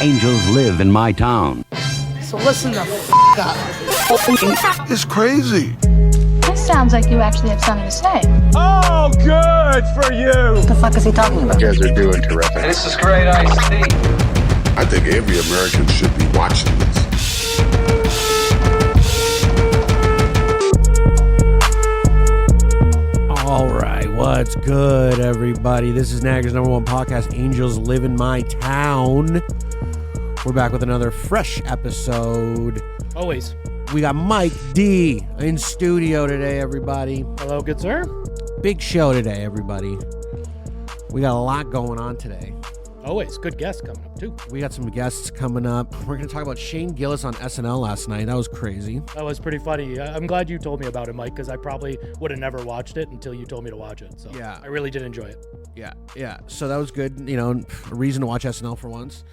Angels live in my town. So listen the f*** up. It's crazy. This sounds like you actually have something to say. Oh, good for you. What the fuck is he talking about? You guys are doing terrific. This is great iced tea. I think every American should be watching this. All right, what's good, everybody? This is Niagara's #1 podcast, Angels Live in My Town. We're back with another fresh episode. Always. We got Mike D in studio today, everybody. Hello, good sir. Big show today, everybody. We got a lot going on today. Always. Good guest coming up, too. We got some guests coming up. We're going to talk about Shane Gillis on SNL last night. That was crazy. That was pretty funny. I'm glad you told me about it, Mike, because I probably would have never watched it until you told me to watch it. So yeah. I really did enjoy it. Yeah. So that was good. You know, a reason to watch SNL for once.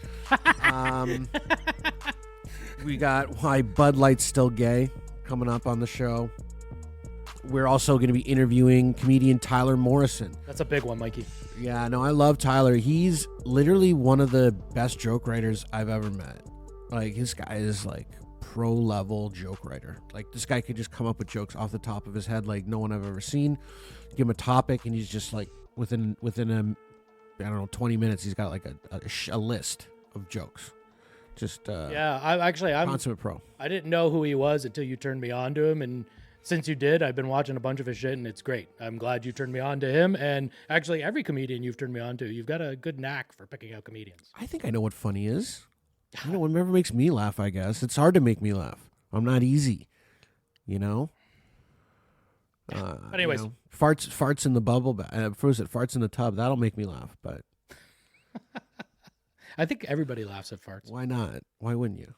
We got Why Bud Light's Still Gay coming up on the show. We're also going to be interviewing comedian Tyler Morrison. That's a big one, Mikey. Yeah, no, I love Tyler. He's literally one of the best joke writers I've ever met. Like, this guy is like pro-level joke writer. Like, this guy could just come up with jokes off the top of his head like no one I've ever seen. Give him a topic, and he's just like, within I don't know, 20 minutes, he's got like a list of jokes. Just I'm consummate pro. I didn't know who he was until you turned me on to him, and since you did, I've been watching a bunch of his shit, and it's great. I'm glad you turned me on to him, and actually every comedian you've turned me on to. You've got a good knack for picking out comedians. I think I know what funny is. You know, whatever makes me laugh, I guess. It's hard to make me laugh. I'm not easy, you know? Anyways. You know, farts in the bubble bath. Farts in the tub. That'll make me laugh, but... I think everybody laughs at farts. Why not? Why wouldn't you?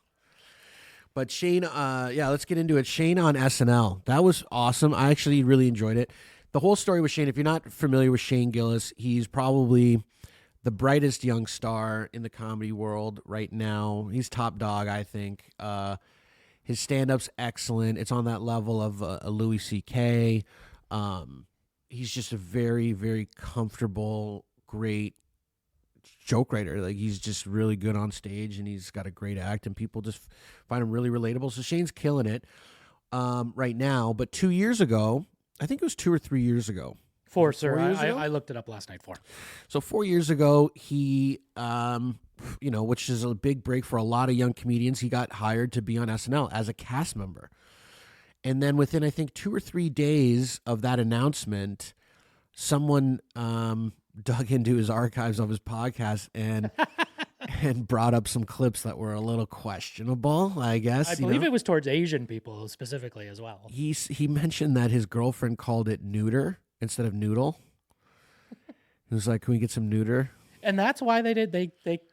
But Shane, let's get into it. Shane on SNL. That was awesome. I actually really enjoyed it. The whole story with Shane, if you're not familiar with Shane Gillis, he's probably the brightest young star in the comedy world right now. He's top dog, I think. His stand-up's excellent. It's on that level of a Louis C.K. He's just a very, very comfortable, great joke writer. Like, he's just really good on stage, and he's got a great act, and people just find him really relatable. So Shane's killing it right now. But 2 years ago, I think it was 2 or 3 years ago. 4, sir. 4 years ago? I looked it up last night. 4. So 4 years ago, he, which is a big break for a lot of young comedians, he got hired to be on SNL as a cast member. And then within, I think, 2 or 3 days of that announcement, someone dug into his archives of his podcast and brought up some clips that were a little questionable, I guess. I believe it was towards Asian people specifically as well. He mentioned that his girlfriend called it neuter instead of noodle. He was like, "Can we get some neuter?" And that's why they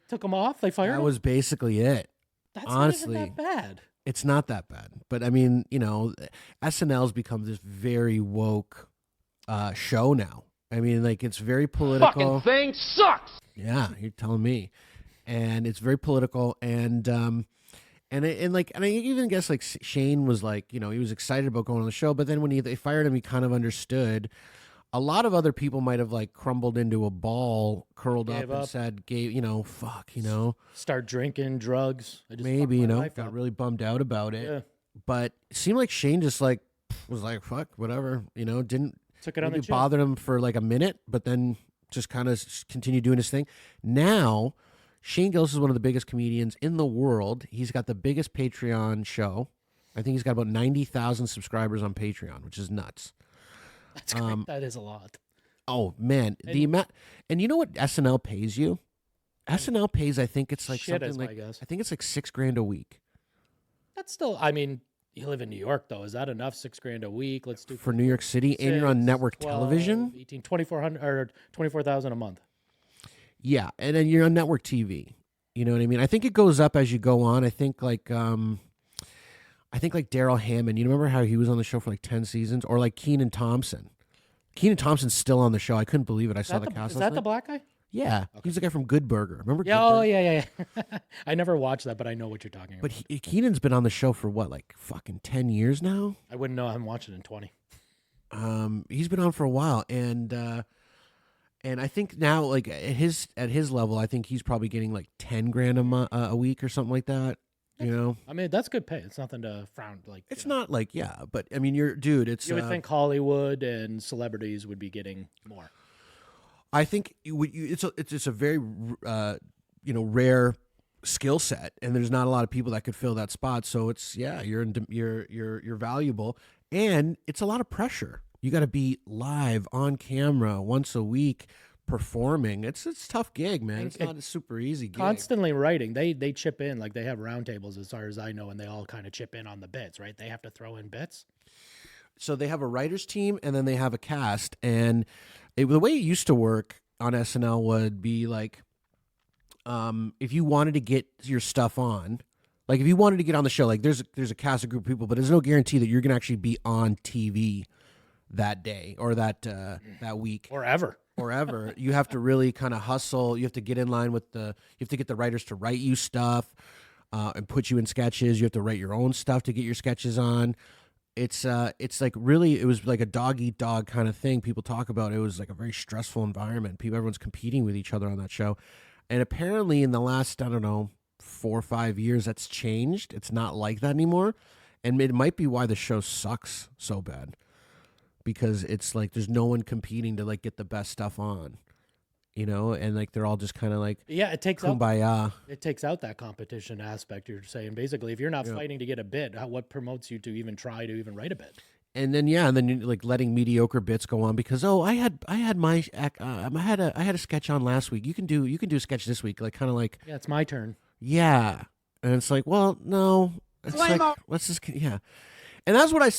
took him off. They fired him. That was basically it. That's honestly not even that bad. It's not that bad, but I mean, you know, SNL's become this very woke show now. I mean, like, it's very political. Fucking thing sucks. Yeah, you're telling me. And it's very political, and I even guess like Shane was like, you know, he was excited about going on the show, but then when they fired him, he kind of understood. A lot of other people might have like crumbled into a ball, curled up, and said, fuck, you know. Start drinking drugs. Maybe, you know, got really bummed out about it. Yeah. But it seemed like Shane just like was like, fuck, whatever, you know, took it on the chin. Bothered him for like a minute, but then just kind of continued doing his thing. Now, Shane Gillis is one of the biggest comedians in the world. He's got the biggest Patreon show. I think he's got about 90,000 subscribers on Patreon, which is nuts. That's great. That is a lot. Oh, man. The amount, and you know what SNL pays you? SNL pays, I think it's like something like, I think it's like $6,000 a week. That's still, I mean, you live in New York, though. Is that enough? $6,000 a week? Let's do for New York City, 6, and you're on network 12, television. 18, 2,400 or 24,000 a month. Yeah, and then you're on network TV. You know what I mean? I think it goes up as you go on. I think like Daryl Hammond. You remember how he was on the show for like 10 seasons, or like Kenan Thompson. Kenan Thompson's still on the show. I couldn't believe it. I saw the cast. Is that the black guy? Yeah, okay. He's the guy from Good Burger. Remember? Yeah, Good Burger? Yeah. I never watched that, but I know what you're talking about. But Keenan's been on the show for what, like fucking 10 years now? I wouldn't know. I haven't watched it in 20. He's been on for a while, and And I think now, like at his level, I think he's probably getting like 10 grand a week or something like that. You know, I mean, that's good pay. It's nothing to frown. Like, it's not like but I mean, it's. You would think Hollywood and celebrities would be getting more. I think it's a very rare skill set, and there's not a lot of people that could fill that spot. So it's you're valuable, and it's a lot of pressure. You got to be live on camera once a week performing. It's a tough gig, man. It's not a super easy gig. Constantly writing. They chip in, like they have roundtables as far as I know, and they all kind of chip in on the bits, right? They have to throw in bits. So they have a writer's team and then they have a cast. And the way it used to work on SNL would be like, if you wanted to get your stuff on, like if you wanted to get on the show, like there's a cast, a group of people, but there's no guarantee that you're going to actually be on TV that day or that week or ever. You have to really kind of hustle. You have to get in line with you have to get the writers to write you stuff and put you in sketches. You have to write your own stuff to get your sketches on. It's like really, it was like a dog eat dog kind of thing. People talk about it was like a very stressful environment. Everyone's competing with each other on that show. And apparently in the last, I don't know, 4 or 5 years, that's changed. It's not like that anymore. And it might be why the show sucks so bad. Because it's like there's no one competing to like get the best stuff on, and like they're all just kind of like it takes kumbaya. It takes out that competition aspect. You're saying basically, if you're not fighting to get a bit, what promotes you to even try to even write a bit? And then you're like letting mediocre bits go on because I had a sketch on last week. You can do a sketch this week, like kind of like it's my turn. Yeah, and it's like, well, no, it's like let's just And that's what I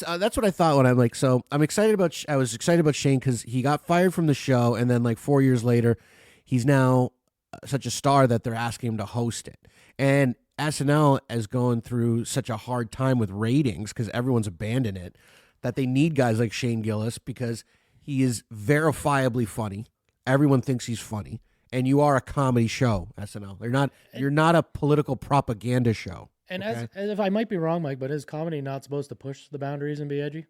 thought when I'm like, so I was excited about Shane because he got fired from the show, and then like 4 years later, he's now such a star that they're asking him to host it. And SNL is going through such a hard time with ratings because everyone's abandoned it, that they need guys like Shane Gillis because he is verifiably funny. Everyone thinks he's funny, and you are a comedy show, SNL. You're not a political propaganda show. And as if I might be wrong, Mike, but is comedy not supposed to push the boundaries and be edgy?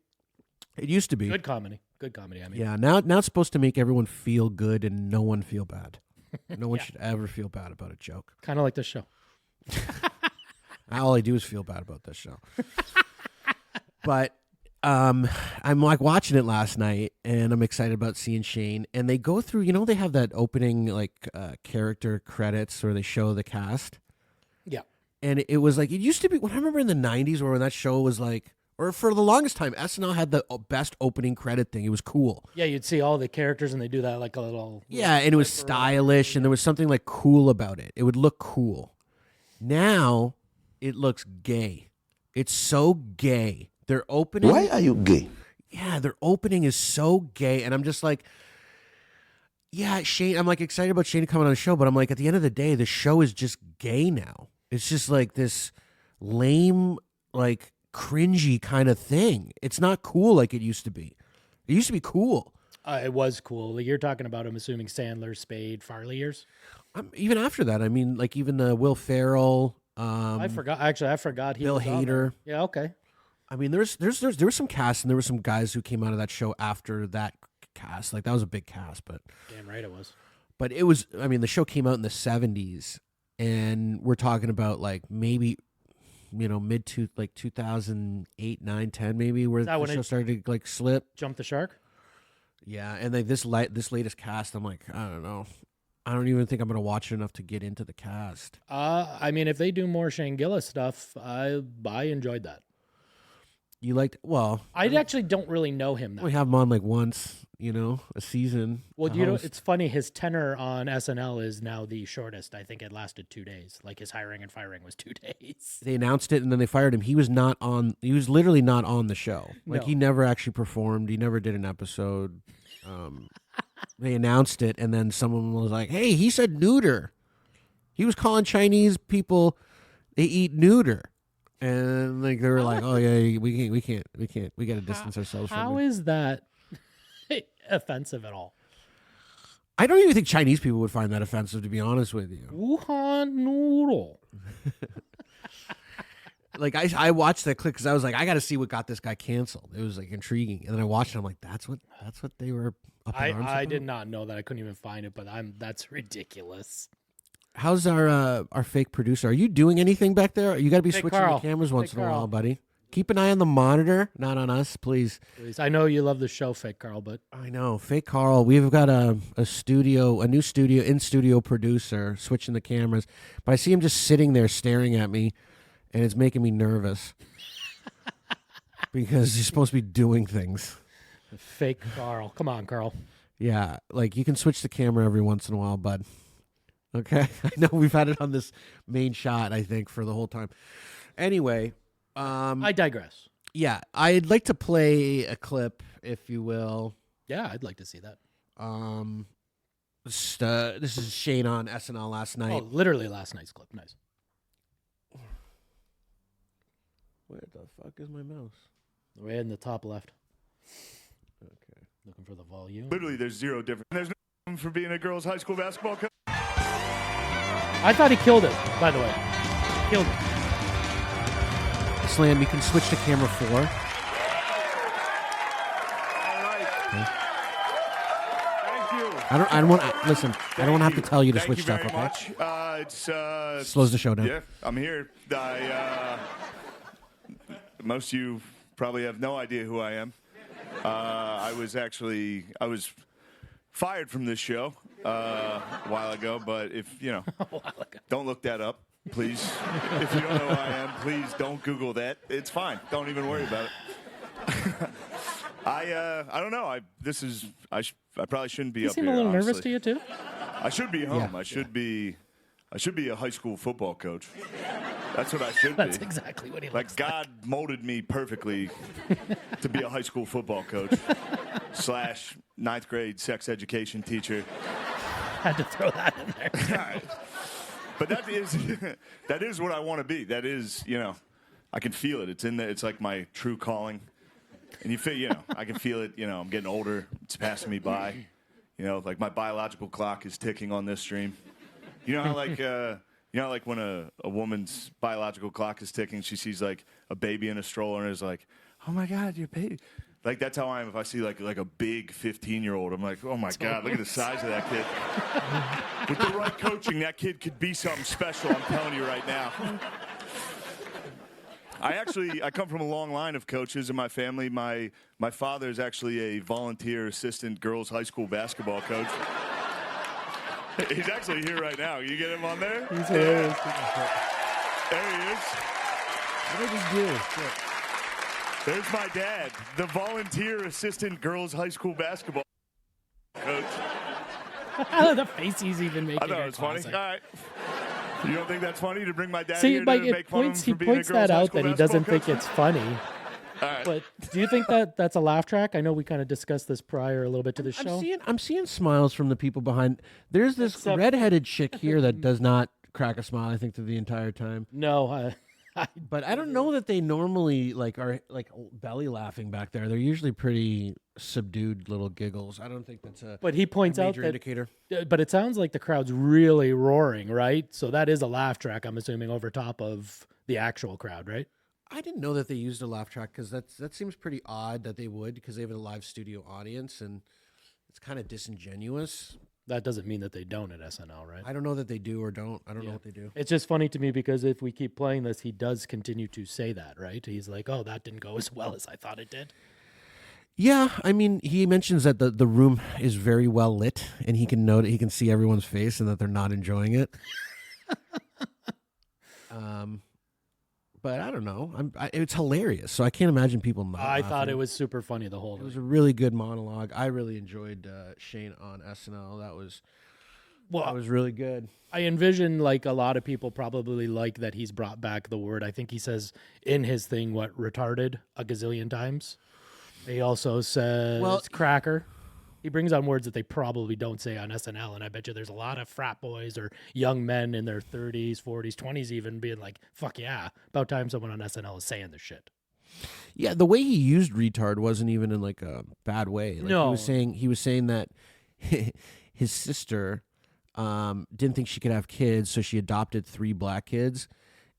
It used to be. Good comedy. I mean. Yeah, now it's supposed to make everyone feel good and no one feel bad. No one should ever feel bad about a joke. Kind of like this show. All I do is feel bad about this show. But I'm like watching it last night, and I'm excited about seeing Shane. And they go through, they have that opening like character credits where they show the cast. Yeah. And it was like, it used to be, when I remember in the 90s where when that show was like, or for the longest time, SNL had the best opening credit thing. It was cool. Yeah, you'd see all the characters and they do that like a little... Yeah, and it was stylish and there was something like cool about it. It would look cool. Now, it looks gay. It's so gay. Their opening... Why are you gay? Yeah, their opening is so gay. And I'm just like... Yeah, Shane, I'm like excited about Shane coming on the show, but I'm like, at the end of the day, the show is just gay now. It's just like this lame, like cringy kind of thing. It's not cool like it used to be. It used to be cool. It was cool. Like you're talking about, I'm assuming Sandler, Spade, Farley years. Even after that, I mean, like even the Will Ferrell. I forgot. Actually, I forgot. Bill Hader. Yeah. Okay. I mean, there was some cast and there were some guys who came out of that show after that cast. Like that was a big cast, but damn right it was. But it was. I mean, the show came out in the 70s. And we're talking about like maybe, mid to like 2008, 9, 10 maybe, where the show started to like slip. Jump the shark? Yeah, and like this latest cast, I'm like, I don't know. I don't even think I'm going to watch it enough to get into the cast. I mean, if they do more Shane Gillis stuff, I enjoyed that. You liked, well... I actually don't really know him that we have him on like once, a season. Well, it's funny, his tenure on SNL is now the shortest. I think it lasted 2 days. Like his hiring and firing was 2 days. They announced it and then they fired him. He was literally not on the show. Like he never actually performed. He never did an episode. They announced it and then someone was like, hey, he said neuter. He was calling Chinese people, they eat neuter. And like they were like, "Oh yeah, we can't. We got to distance ourselves from it." How is that offensive at all? I don't even think Chinese people would find that offensive, to be honest with you. Wuhan noodle. like I watched that clip because I was like, I got to see what got this guy canceled. It was like intriguing, and then I watched it. I'm like, that's what they were up in arms I about? did not know that. I couldn't even find it, but that's ridiculous. How's our fake producer? Are you doing anything back there? You got to be Hey, switching Carl. the cameras once Hey, in a while, Carl. buddy. Keep an eye on the monitor, not on us, please. Please. I know you love the show, Fake Carl, but I know, fake Carl. We've got a new studio producer switching the cameras, but I see him just sitting there staring at me, and it's making me nervous because he's supposed to be doing things. Fake Carl. Come on, Carl. Yeah, like you can switch the camera every once in a while, bud. Okay, I know we've had it on this main shot, I think, for the whole time. Anyway, I digress. yeah, I'd like to play a clip, if you will. Yeah, I'd like to see that. This is Shane on SNL last night. Oh, literally last night's clip. Nice. Where the fuck is my mouse? Right in the top left. Okay. Looking for the volume. Literally, there's zero difference. There's no room for being a girls' high school basketball coach. I thought he killed it, by the way. Killed it. Slam, you can switch to camera 4. All right. Thank you. I don't want to listen. I don't want to have to tell you to Thank switch you stuff. very Okay. much. It's Slows the show down. Yeah, I'm here. Most of you probably have no idea who I am. I was fired from this show a while ago, but if don't look that up, please. If you don't know who I am, please don't Google that. It's fine. Don't even worry about it. I don't know. I probably shouldn't be You up seem here. a little nervous honestly. to you, too? I should be home. Yeah. I should be a high school football coach. That's what I should That's be. exactly what he Like looks God molded me perfectly to be a high school football coach / ninth grade sex education teacher. Had to throw that in there. But that is what I want to be. That is, I can feel it. It's in there. It's like my true calling. And you feel, I can feel it. I'm getting older. It's passing me by. Like my biological clock is ticking on this stream. How like when a woman's biological clock is ticking, she sees like a baby in a stroller and is like, "Oh my God, your baby!" Like that's how I am. If I see like a big 15-year-old, I'm like, "Oh my God, look at the size of that kid." With the right coaching, that kid could be something special. I'm telling you right now. I come from a long line of coaches in my family. My father is actually a volunteer assistant girls high school basketball coach. He's actually here right now. You get him on there? He's hilarious. There he is. What did I just do? Shit. There's my dad, the volunteer assistant girls high school basketball coach. The face he's even making. I thought it was funny. classic. All right. You don't think that's funny to bring my dad See, here like to it make fun points, of he him for being a points girls that high out school that he basketball doesn't think coach? it's funny. All right. But do you think that that's a laugh track? I know we kind of discussed this prior a little bit to the show. I'm seeing smiles from the people behind. There's this Except- redheaded chick here that does not crack a smile. I think through the entire time. No, But I don't know that they normally are belly laughing back there. They're usually pretty subdued little giggles. I don't think that's a but he points out major that. indicator. But it sounds like the crowd's really roaring, right? So that is a laugh track, I'm assuming, over top of the actual crowd, right? I didn't know that they used a laugh track because that seems pretty odd that they would because they have a live studio audience and it's kind of disingenuous. That doesn't mean that they don't at SNL, right? I don't know that they do or don't. I don't know what they do. It's just funny to me because if we keep playing this, he does continue to say that, right? He's like, "Oh, that didn't go as well as I thought it did." Yeah, I mean, he mentions that the room is very well lit and he can see everyone's face and that they're not enjoying it. But I don't know. It's hilarious, so I can't imagine people not. I thought laughing. it was super funny the whole It was way. a really good monologue. I really enjoyed Shane on SNL. That was really good. I envision like a lot of people probably like that he's brought back the word. I think he says in his thing retarded a gazillion times. He also says cracker. He brings on words that they probably don't say on SNL, and I bet you there's a lot of frat boys or young men in their 30s, 40s, 20s even being like, fuck yeah, about time someone on SNL is saying this shit. Yeah, the way he used retard wasn't even in like a bad way. Like, No. he was saying that his sister didn't think she could have kids, so she adopted 3 black kids.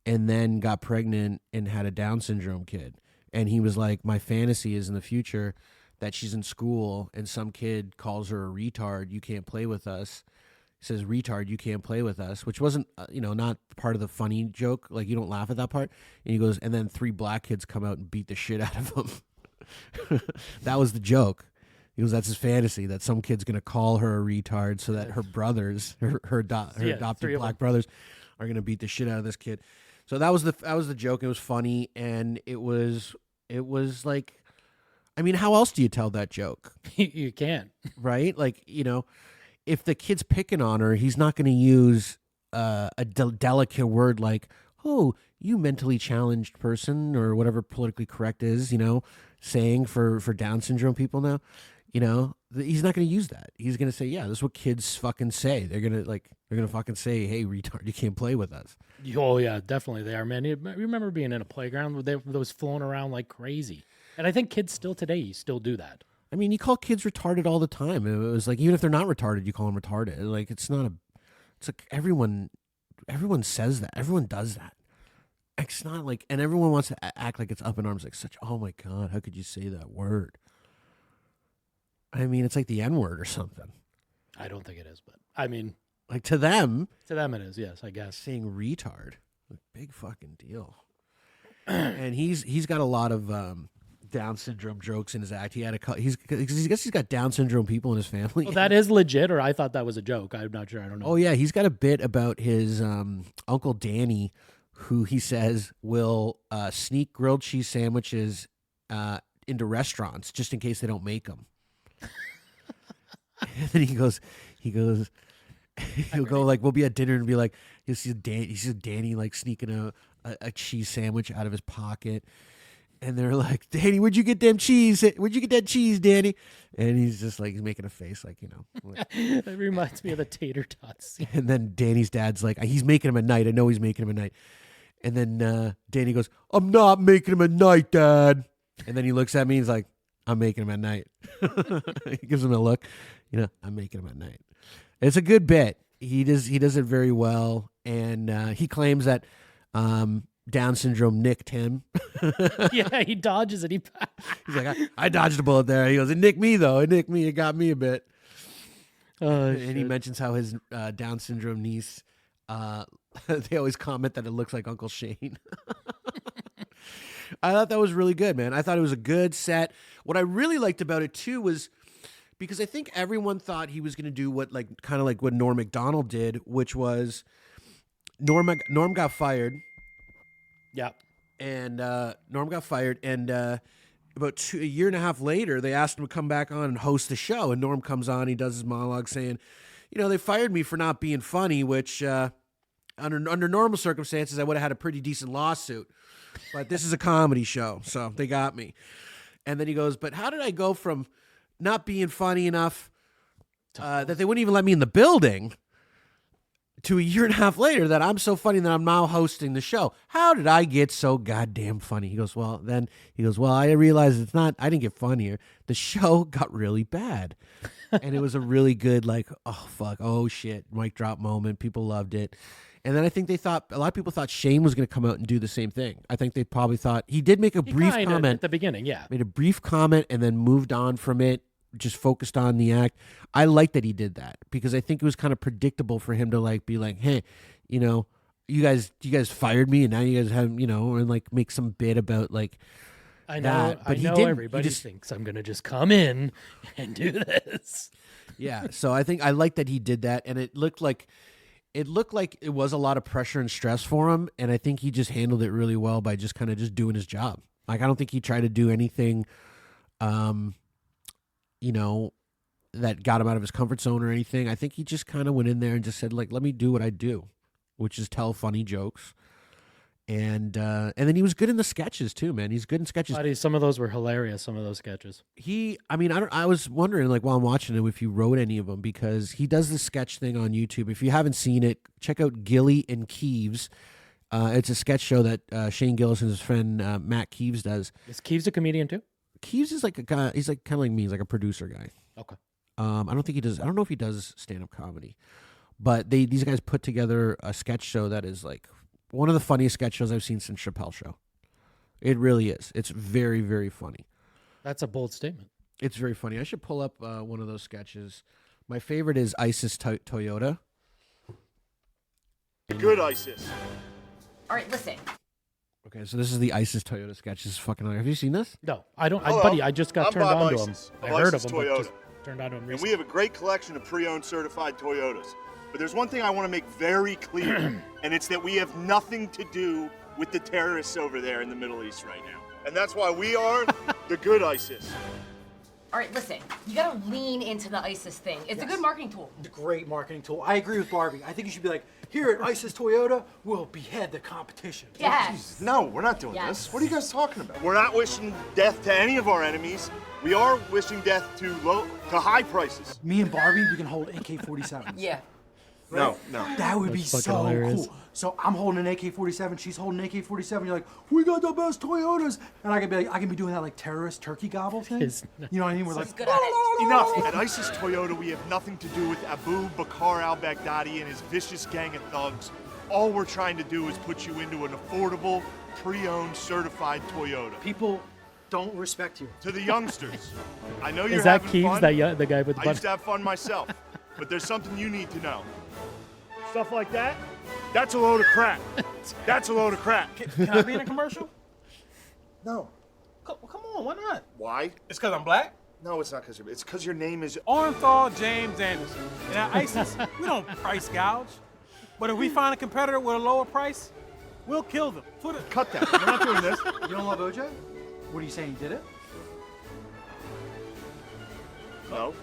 and then got pregnant and had a Down syndrome kid. And he was like, my fantasy is in the future that she's in school and some kid calls her a retard. You can't play with us. Says retard, you can't play with us, which wasn't, not part of the funny joke. Like, you don't laugh at that part. And he goes, and then 3 black kids come out and beat the shit out of him. That was the joke. He goes, that's his fantasy, that some kid's going to call her a retard so that her brothers, her adopted black brothers, are going to beat the shit out of this kid. So that was the joke. It was funny, and it was like, I mean, how else do you tell that joke? You can't. Right? Like, if the kid's picking on her, he's not going to use a delicate word like, oh, you mentally challenged person, or whatever politically correct is, saying for Down syndrome people now. He's not going to use that. He's going to say, yeah, this is what kids fucking say. They're going to fucking say, hey, retard, you can't play with us. Oh, yeah, definitely they are, man. You remember being in a playground where those flown around like crazy. And I think kids still today, you still do that. I mean, you call kids retarded all the time. It was like, even if they're not retarded, you call them retarded. Like, it's like everyone says that. Everyone does that. It's not like, and everyone wants to act like it's up in arms, like oh my God, how could you say that word? I mean, it's like the N-word or something. I don't think it is, but I mean, like to them it is, yes, I guess. Saying retard, a big fucking deal. And he's got a lot of Down syndrome jokes in his act. He guess he's got Down syndrome people in his family. Well, that is legit, or I thought that was a joke. I'm not sure. I don't know. Oh yeah, he's got a bit about his Uncle Danny, who he says will sneak grilled cheese sandwiches into restaurants just in case they don't make them. And then he'll go like, we'll be at dinner and be like, he sees Danny like sneaking a cheese sandwich out of his pocket. And they're like, Danny, where'd you get them cheese? Where'd you get that cheese, Danny? And he's just like, he's making a face like, Like, that reminds me of the tater tots. And then Danny's dad's like, he's making him at night. I know he's making him at night. And then Danny goes, I'm not making him at night, Dad. And then he looks at me. He's like, I'm making him at night. He gives him a look. I'm making him at night. It's a good bit. He does it very well. And he claims that Down syndrome nicked him. Yeah, he dodges it. He's like, I dodged a bullet there. He goes, it nicked me, though. It nicked me. It got me a bit. And he mentions how his Down syndrome niece, they always comment that it looks like Uncle Shane. I thought that was really good, man. I thought it was a good set. What I really liked about it, too, was because I think everyone thought he was going to do what Norm Macdonald did, which was Norm got fired. Yeah. And Norm got fired, and about a year and a half later, they asked him to come back on and host the show, and Norm comes on, he does his monologue saying, they fired me for not being funny, which under normal circumstances, I would have had a pretty decent lawsuit, but this is a comedy show, so they got me. And then he goes, but how did I go from not being funny enough that they wouldn't even let me in the building to a year and a half later that I'm so funny that I'm now hosting the show? How did I get so goddamn funny? He goes, well, I realized I didn't get funnier. The show got really bad. And it was a really good, like, oh, fuck, oh, shit, mic drop moment. People loved it. And then I think a lot of people thought Shane was going to come out and do the same thing. I think they probably thought, he did make a brief comment. At the beginning, yeah. Made a brief comment and then moved on from it, just focused on the act. I like that he did that because I think it was kind of predictable for him to like be like, hey, you guys fired me and now you guys have, and like make some bit about like I know, that. But I know everybody thinks I'm going to just come in and do this. Yeah. So I think I like that he did that, and it looked like it was a lot of pressure and stress for him, and I think he just handled it really well by just kind of just doing his job. Like, I don't think he tried to do anything that got him out of his comfort zone or anything. I think he just kind of went in there and just said, like, let me do what I do, which is tell funny jokes. And then he was good in the sketches too, man. He's good in sketches. Buddy, some of those were hilarious, some of those sketches. I was wondering, like, while I'm watching it, if you wrote any of them, because he does the sketch thing on YouTube. If you haven't seen it, check out Gilly and Keeves. It's a sketch show that Shane Gillis and his friend Matt Keeves does. Is Keeves a comedian too? Keeves is like a guy. He's like kind of like me. He's like a producer guy. Okay. I don't know if he does stand-up comedy, but these guys put together a sketch show that is like one of the funniest sketch shows I've seen since Chappelle Show. It really is. It's very, very funny. That's a bold statement. It's very funny. I should pull up one of those sketches. My favorite is ISIS Toyota. Good ISIS. All right, listen. Okay, so this is the ISIS Toyota sketch. This is fucking hilarious. Have you seen this? No, I don't. Hello. Buddy, I just got I'm turned Bob on to him. ISIS I of heard of ISIS him, but Toyota. just turned on to him And recently. we have a great collection of pre-owned certified Toyotas. But there's one thing I want to make very clear, and it's that we have nothing to do with the terrorists over there in the Middle East right now. And that's why we are the good ISIS. All right, listen. You gotta lean into the ISIS thing. It's a good marketing tool. It's a great marketing tool. I agree with Barbie. I think you should be like, here at ISIS Toyota, we'll behead the competition. Yes. No, we're not doing Yes. this. What are you guys talking about? We're not wishing death to any of our enemies. We are wishing death to high prices. Me and Barbie, we can hold AK-47s. Yeah. No. That would be That's fucking so hilarious. cool. So I'm holding an AK-47, she's holding an AK-47. You're like, we got the best Toyotas, and I can be doing that like terrorist turkey gobble thing. You know what I mean? We're like, good at it. Enough. At ISIS Toyota, we have nothing to do with Abu Bakr al-Baghdadi and his vicious gang of thugs. All we're trying to do is put you into an affordable, pre-owned, certified Toyota. people don't respect you. To the youngsters, I know you're Is that having Keeves, fun. the guy with the I used to have fun myself, but there's something you need to know. Stuff like that, that's a load of crap. That's a load of crap. Can I be in a commercial? No. Come on, why not? Why? It's because I'm black? No, it's not because it's because your name is. Orenthal James Anderson. And at ISIS, we don't price gouge. But if we find a competitor with a lower price, we'll kill them. Cut that. We're not doing this. You don't love OJ? What are you saying? He did it? No.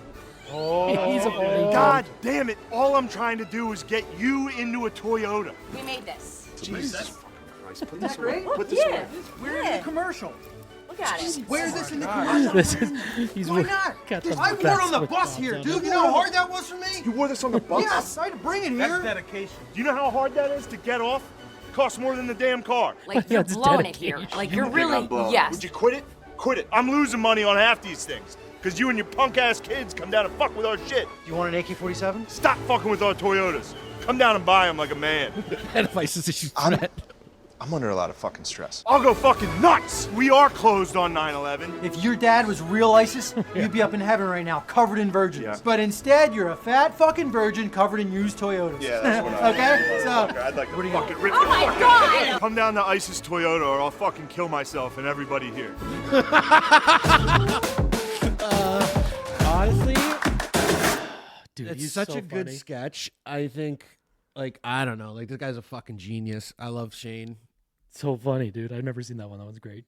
He's a God damn it! All I'm trying to do is get you into a Toyota. We made this. Jesus fucking Christ! Put this great? away. Put this away. We're in the commercial. Look at it. Where's this in the commercial? He's Why not? got the I wore it best on the with bus Bob here, down dude. there. You know how hard that was for me? You wore this on the bus? Yes, I had to bring it That's here. dedication. Do you know how hard that is to get off? It costs more than the damn car. Like, you're That's blowing it here. dedication. Like, you're really, yes. Would you quit it? Quit it. I'm losing money on half these things. Because you and your punk ass kids come down and fuck with our shit. You want an AK-47? Stop fucking with our Toyotas. Come down and buy them like a man. Head of ISIS issues threat. I'm under a lot of fucking stress. I'll go fucking nuts. We are closed on 9/11. If your dad was real ISIS, you'd be up in heaven right now, covered in virgins. Yeah. But instead, you're a fat fucking virgin covered in used Toyotas. Yeah, that's what I Okay? So, I'd like to what do you got? fucking rip Oh your my fucking God! head. Come down to ISIS Toyota or I'll fucking kill myself and everybody here. Honestly, dude, It's he's such so a good funny. sketch. I think, like, I don't know. Like, this guy's a fucking genius. I love Shane. So funny, dude. I've never seen that one. That one's great.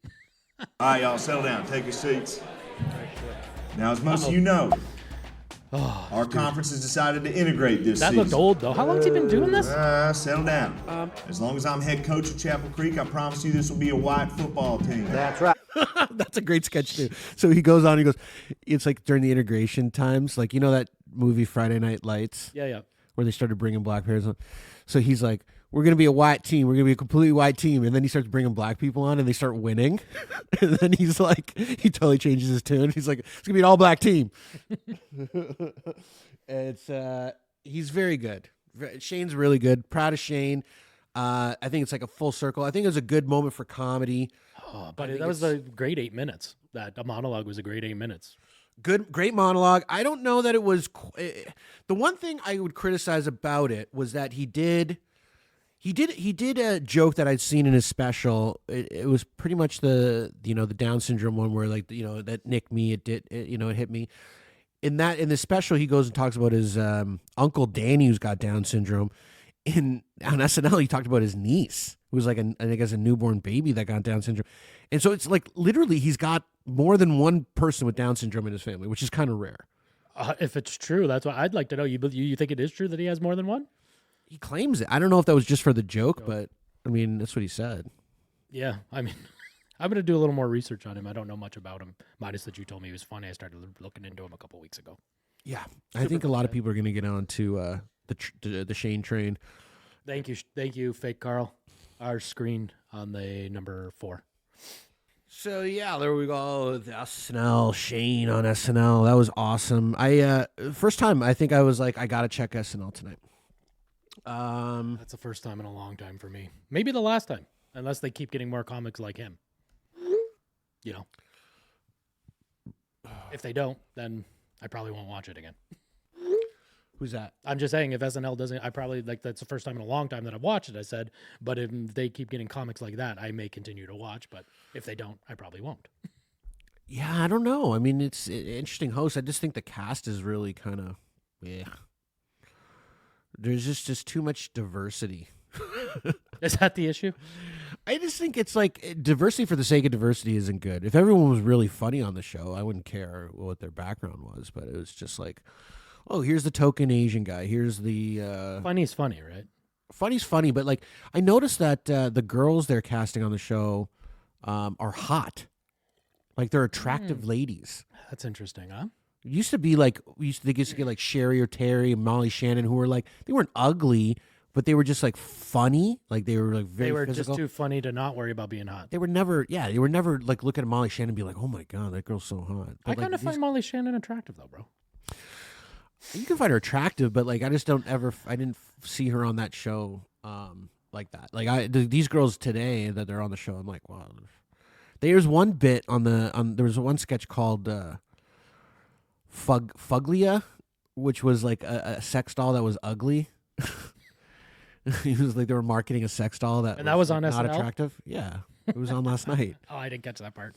All right, y'all, settle down. Take your seats. Now, as most of you know, our conference has decided to integrate this That season. looked old though. How long's he been doing this? Settle down. As long as I'm head coach of Chapel Creek, I promise you this will be a white football team. That's right. That's a great sketch too. So he goes on. He goes, it's like during the integration times, like, you know that movie Friday Night Lights, Yeah. where they started bringing black players on. So he's like, we're gonna be a white team. We're gonna be a completely white team. And then he starts bringing black people on, and they start winning. And then he's like, he totally changes his tune. He's like, it's gonna be an all black team. It's he's very good. Shane's really good. Proud of Shane. I think it's like a full circle. I think it was a good moment for comedy. Oh, but that was a great 8 minutes. That monologue was a great 8 minutes. Great monologue. I don't know that it was. The one thing I would criticize about it was that he did a joke that I'd seen in his special. It was pretty much the Down syndrome one where, like, that nicked me. It hit me. In the special, he goes and talks about his uncle Danny, who's got Down syndrome. On SNL, he talked about his niece, who was like I guess a newborn baby that got Down syndrome. And so it's like literally he's got more than one person with Down syndrome in his family, which is kind of rare. If it's true, that's what I'd like to know. You think it is true that he has more than one? He claims it. I don't know if that was just for the joke, but I mean, that's what he said. Yeah, I mean, I'm going to do a little more research on him. I don't know much about him, minus that you told me he was funny. I started looking into him a couple weeks ago. Yeah, I think a lot of people are going to get on to the Shane train. Thank you, Fake Carl. Our screen on the number 4. So yeah, there we go. The SNL, Shane on SNL. That was awesome. First time I think I was like, I gotta check SNL tonight. That's the first time in a long time for me. Maybe the last time, unless they keep getting more comics like him. You know. If they don't, then I probably won't watch it again. Who's that? I'm just saying, if SNL doesn't, I probably, like, that's the first time in a long time that I've watched it, I said. But if they keep getting comics like that, I may continue to watch. But if they don't, I probably won't. Yeah, I don't know. I mean, it's an interesting host. I just think the cast is really kind of, yeah. There's just too much diversity. Is that the issue? I just think it's like diversity for the sake of diversity isn't good. If everyone was really funny on the show, I wouldn't care what their background was. But it was just like, oh, here's the token Asian guy. Here's the funny's funny, right? Funny's funny, but like I noticed that the girls they're casting on the show are hot. Like they're attractive ladies. That's interesting, huh? It used to be like they used to get like Sherry or Terry and Molly Shannon, who were like they weren't ugly, but they were just like funny. Like they were like very. They were physical. just too funny to not worry about being hot. They were never like look at Molly Shannon and be like, oh my god, that girl's so hot. But I kind of find Molly Shannon attractive though, bro. You can find her attractive, but like I just don't ever. I didn't see her on that show like that. Like these girls today that they're on the show, I'm like, wow. There's one bit there was one sketch called Fuglia, which was like a sex doll that was ugly. It was like they were marketing a sex doll that was on not SNL? attractive. Yeah, it was on last night. Oh, I didn't catch that part.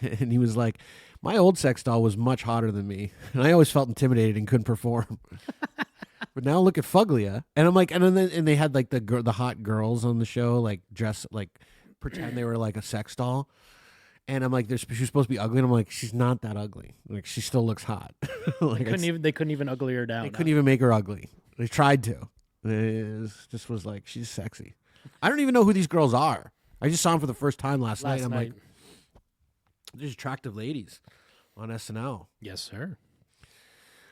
And he was like, my old sex doll was much hotter than me, and I always felt intimidated and couldn't perform. But now look at Fuglia, and I'm like, and they had like the hot girls on the show, like dress like pretend they were like a sex doll, and I'm like, she's supposed to be ugly, and I'm like, she's not that ugly. Like she still looks hot. Like They couldn't even ugly her down. They couldn't even make her ugly. They tried to. It just was like she's sexy. I don't even know who these girls are. I just saw them for the first time last night. I'm like, there's attractive ladies on SNL. Yes, sir.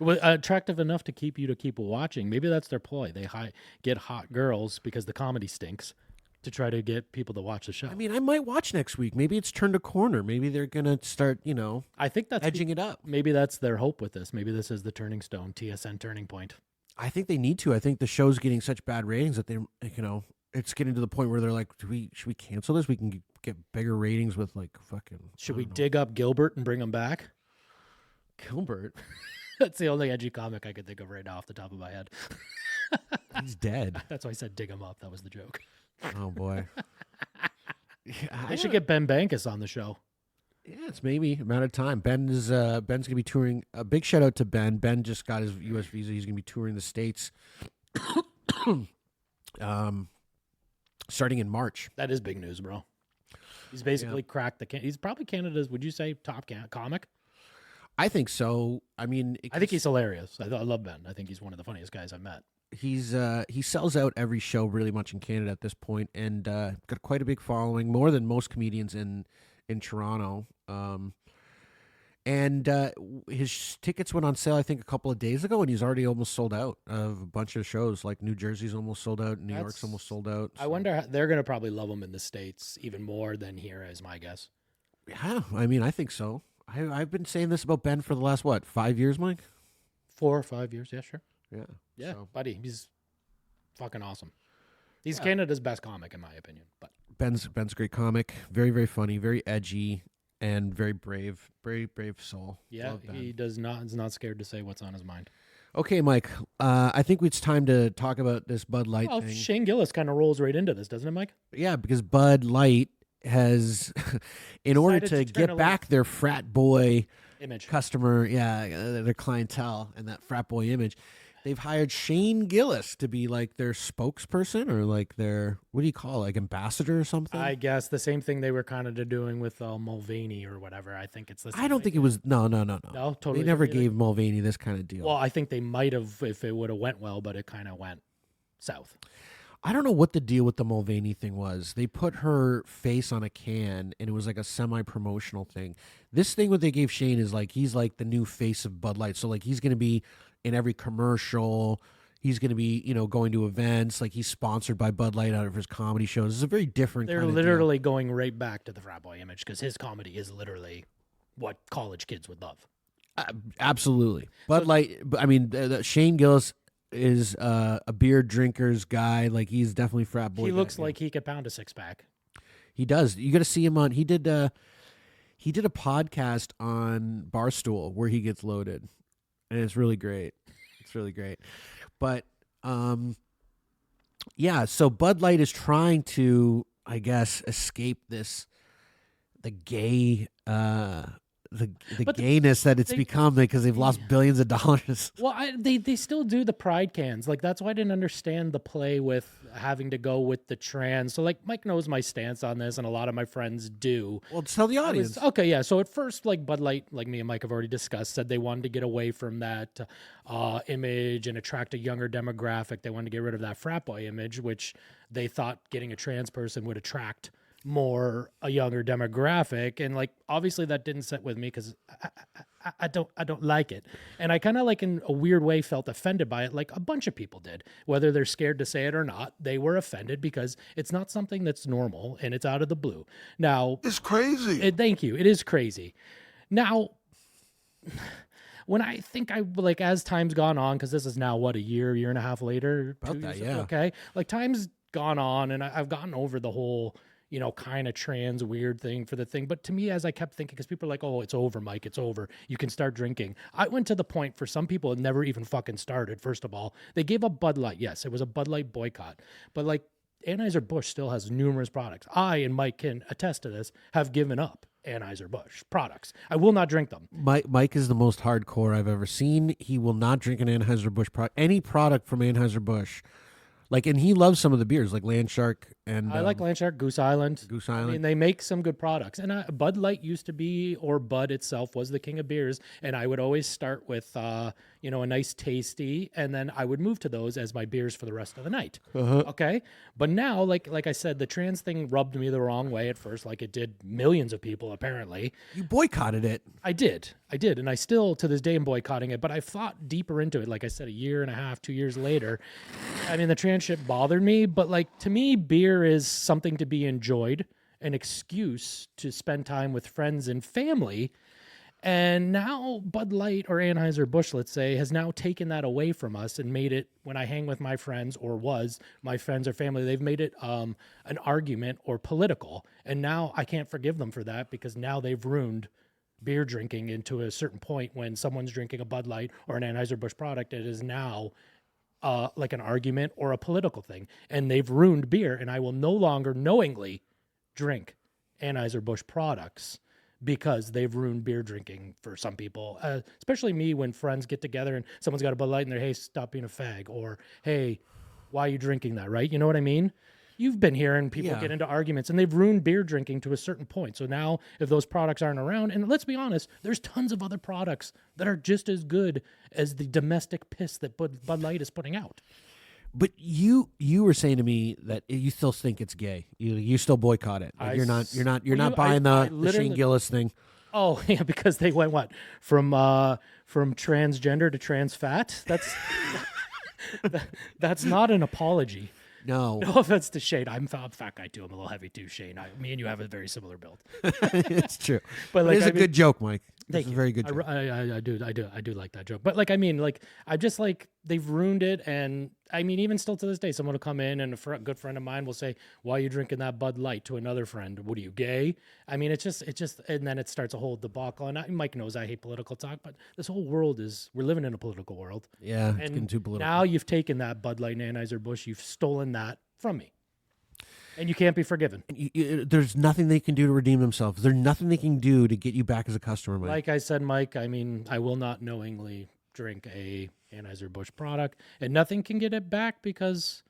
Well, attractive enough to keep watching. Maybe that's their ploy. They get hot girls because the comedy stinks to try to get people to watch the show. I mean, I might watch next week. Maybe it's turned a corner. Maybe they're gonna start, I think that's edging it up. Maybe that's their hope with this. Maybe this is the turning stone, TSN turning point. I think they need to. I think the show's getting such bad ratings that they, it's getting to the point where they're like, should we cancel this? We can get bigger ratings with like fucking. Should we dig up Gilbert and bring him back? Gilbert? That's the only edgy comic I could think of right now off the top of my head. He's dead. That's why I said dig him up. That was the joke. Oh boy. They should get Ben Bankus on the show. Yeah, it's maybe a matter of time. Ben's going to be touring. A big shout out to Ben. Ben just got his U.S. visa. He's going to be touring the States starting in March. That is big news, bro. He's basically cracked he's probably Canada's, would you say, top comic? I think so. I mean, I think he's hilarious. I love Ben. I think he's one of the funniest guys I've met. He sells out every show really much in Canada at this point, and got quite a big following, more than most comedians in Toronto. And his tickets went on sale, I think, a couple of days ago, and he's already almost sold out of a bunch of shows. Like New Jersey's almost sold out, New York's almost sold out. So. I wonder they're going to probably love him in the States even more than here, is my guess. Yeah, I mean, I think so. I've been saying this about Ben for the last 5 years, Mike? 4 or 5 years, yeah, sure. Yeah, so. Buddy, he's fucking awesome. He's Canada's best comic, in my opinion. But Ben's a great comic, very, very funny, very edgy, and very brave soul. Yeah, he is not scared to say what's on his mind. Okay, Mike, I think it's time to talk about this Bud Light thing. Shane Gillis kind of rolls right into this, doesn't it, Mike? Yeah, because Bud Light has, in order to get back their frat boy image customer, their clientele and that frat boy image, they've hired Shane Gillis to be like their spokesperson or like their, what do you call it, like ambassador or something? I guess the same thing they were kind of doing with Mulvaney or whatever. I think it's the same I don't think it was, no. No, totally. They never gave Mulvaney this kind of deal. Well, I think they might have if it would have went well, but it kind of went south. I don't know what the deal with the Mulvaney thing was. They put her face on a can, and it was like a semi-promotional thing. This thing what they gave Shane is like he's like the new face of Bud Light. So like he's going to be in every commercial. He's going to be, going to events. Like he's sponsored by Bud Light out of his comedy shows. It's a very different. They're kind of literally going right back to the frat boy image because his comedy is literally what college kids would love. Absolutely, Bud Light. I mean, Shane Gillis is a beer drinker's guy. Like he's definitely frat boy. He looks like he could pound a 6-pack. He does. You got to see him on. He did a podcast on Barstool where he gets loaded, and it's really great. It's really great. But yeah. So Bud Light is trying to, I guess, escape the gay. The gayness that it's become because they've lost billions of dollars. Well, they still do the pride cans. Like, that's why I didn't understand the play with having to go with the trans. So, like, Mike knows my stance on this, and a lot of my friends do. Well, tell the audience. Okay, yeah. So at first, like, Bud Light, like me and Mike have already discussed, said they wanted to get away from that image and attract a younger demographic. They wanted to get rid of that frat boy image, which they thought getting a trans person would attract more a younger demographic, and like obviously that didn't sit with me because I don't like it, and I kind of like in a weird way felt offended by it, like a bunch of people did, whether they're scared to say it or not. They were offended because it's not something that's normal and it's out of the blue. Now It's crazy. thank you. It is crazy. Now, when I think like as time's gone on, because this is now what, a year and a half later. About that, yeah. Okay, like time's gone on, and I've gotten over the whole, you know, kind of trans weird thing for the thing. But to me, as I kept thinking, because people are like, oh, it's over, Mike, it's over. You can start drinking. I went to the point for some people it never even fucking started, first of all. They gave up Bud Light. Yes, it was a Bud Light boycott. But like Anheuser-Busch still has numerous products. I, and Mike can attest to this, have given up Anheuser-Busch products. I will not drink them. Mike is the most hardcore I've ever seen. He will not drink an Anheuser-Busch product. Any product from Anheuser-Busch. Like, and he loves some of the beers, like Land Shark and I like Land Shark, Goose Island. Goose Island. I mean, they make some good products. And Bud Light used to be, or Bud itself was the king of beers. And I would always start with, you know, a nice tasty, and then I would move to those as my beers for the rest of the night. Okay, but now, like I said, the trans thing rubbed me the wrong way at first, like it did millions of people apparently. You boycotted it. I did, and I still to this day am boycotting it. But I've thought deeper into it. Like I said, a year and a half, 2 years later, I mean, the trans shit bothered me. But like to me, beer is something to be enjoyed, an excuse to spend time with friends and family. And now Bud Light or Anheuser-Busch, let's say, has now taken that away from us and made it, when I hang with my friends or was my friends or family, they've made it an argument or political. And now I can't forgive them for that, because now they've ruined beer drinking into a certain point. When someone's drinking a Bud Light or an Anheuser-Busch product, it is now like an argument or a political thing. And they've ruined beer, and I will no longer knowingly drink Anheuser-Busch products, because they've ruined beer drinking for some people, especially me, when friends get together and someone's got a Bud Light and they're, hey, stop being a fag, or hey, why are you drinking that, right? You know what I mean? You've been hearing people get into arguments, and they've ruined beer drinking to a certain point. So now if those products aren't around, and let's be honest, there's tons of other products that are just as good as the domestic piss that Bud Light is putting out. But you were saying to me that you still think it's gay. You still boycott it. Like you're not buying the Shane Gillis thing. Oh yeah, because they went what from transgender to trans fat. That's not an apology. No offense to Shane. I'm a fat guy too. I'm a little heavy too, Shane. Me and you have a very similar build. It's true, but like, it's a good joke, Mike. Thank you. A very good joke. I do like that joke. But like, I mean, like, I just like they've ruined it, and I mean, even still to this day, someone will come in and a good friend of mine will say, "Why are you drinking that Bud Light?" to another friend. What are you, gay? I mean, it's just, and then it starts a whole debacle. And Mike knows I hate political talk, but this whole world we're living in a political world. Yeah, it's getting too political. Now you've taken that Bud Light and Anheuser-Busch, you've stolen that from me. And you can't be forgiven. There's nothing they can do to redeem themselves. There's nothing they can do to get you back as a customer, Mike. Like I said, Mike, I mean, I will not knowingly drink a Anheuser-Busch product, and nothing can get it back, because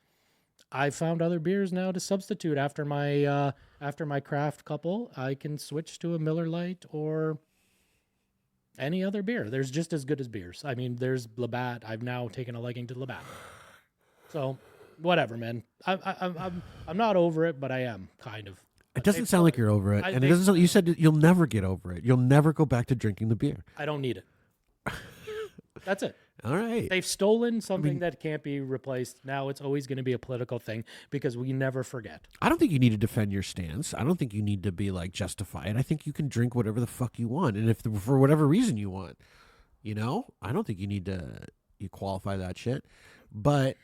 I found other beers now to substitute after my craft couple. I can switch to a Miller Lite or any other beer. There's just as good as beers. I mean, there's Labatt. I've now taken a liking to Labatt. So whatever, man. I'm not over it, but I am kind of. It doesn't sound like you're over it, and it doesn't. You said you'll never get over it. You'll never go back to drinking the beer. I don't need it. That's it. All right. They've stolen something that can't be replaced. Now it's always going to be a political thing, because we never forget. I don't think you need to defend your stance. I don't think you need to be like justify it. I think you can drink whatever the fuck you want, and if for whatever reason you want, I don't think you need to qualify that shit. But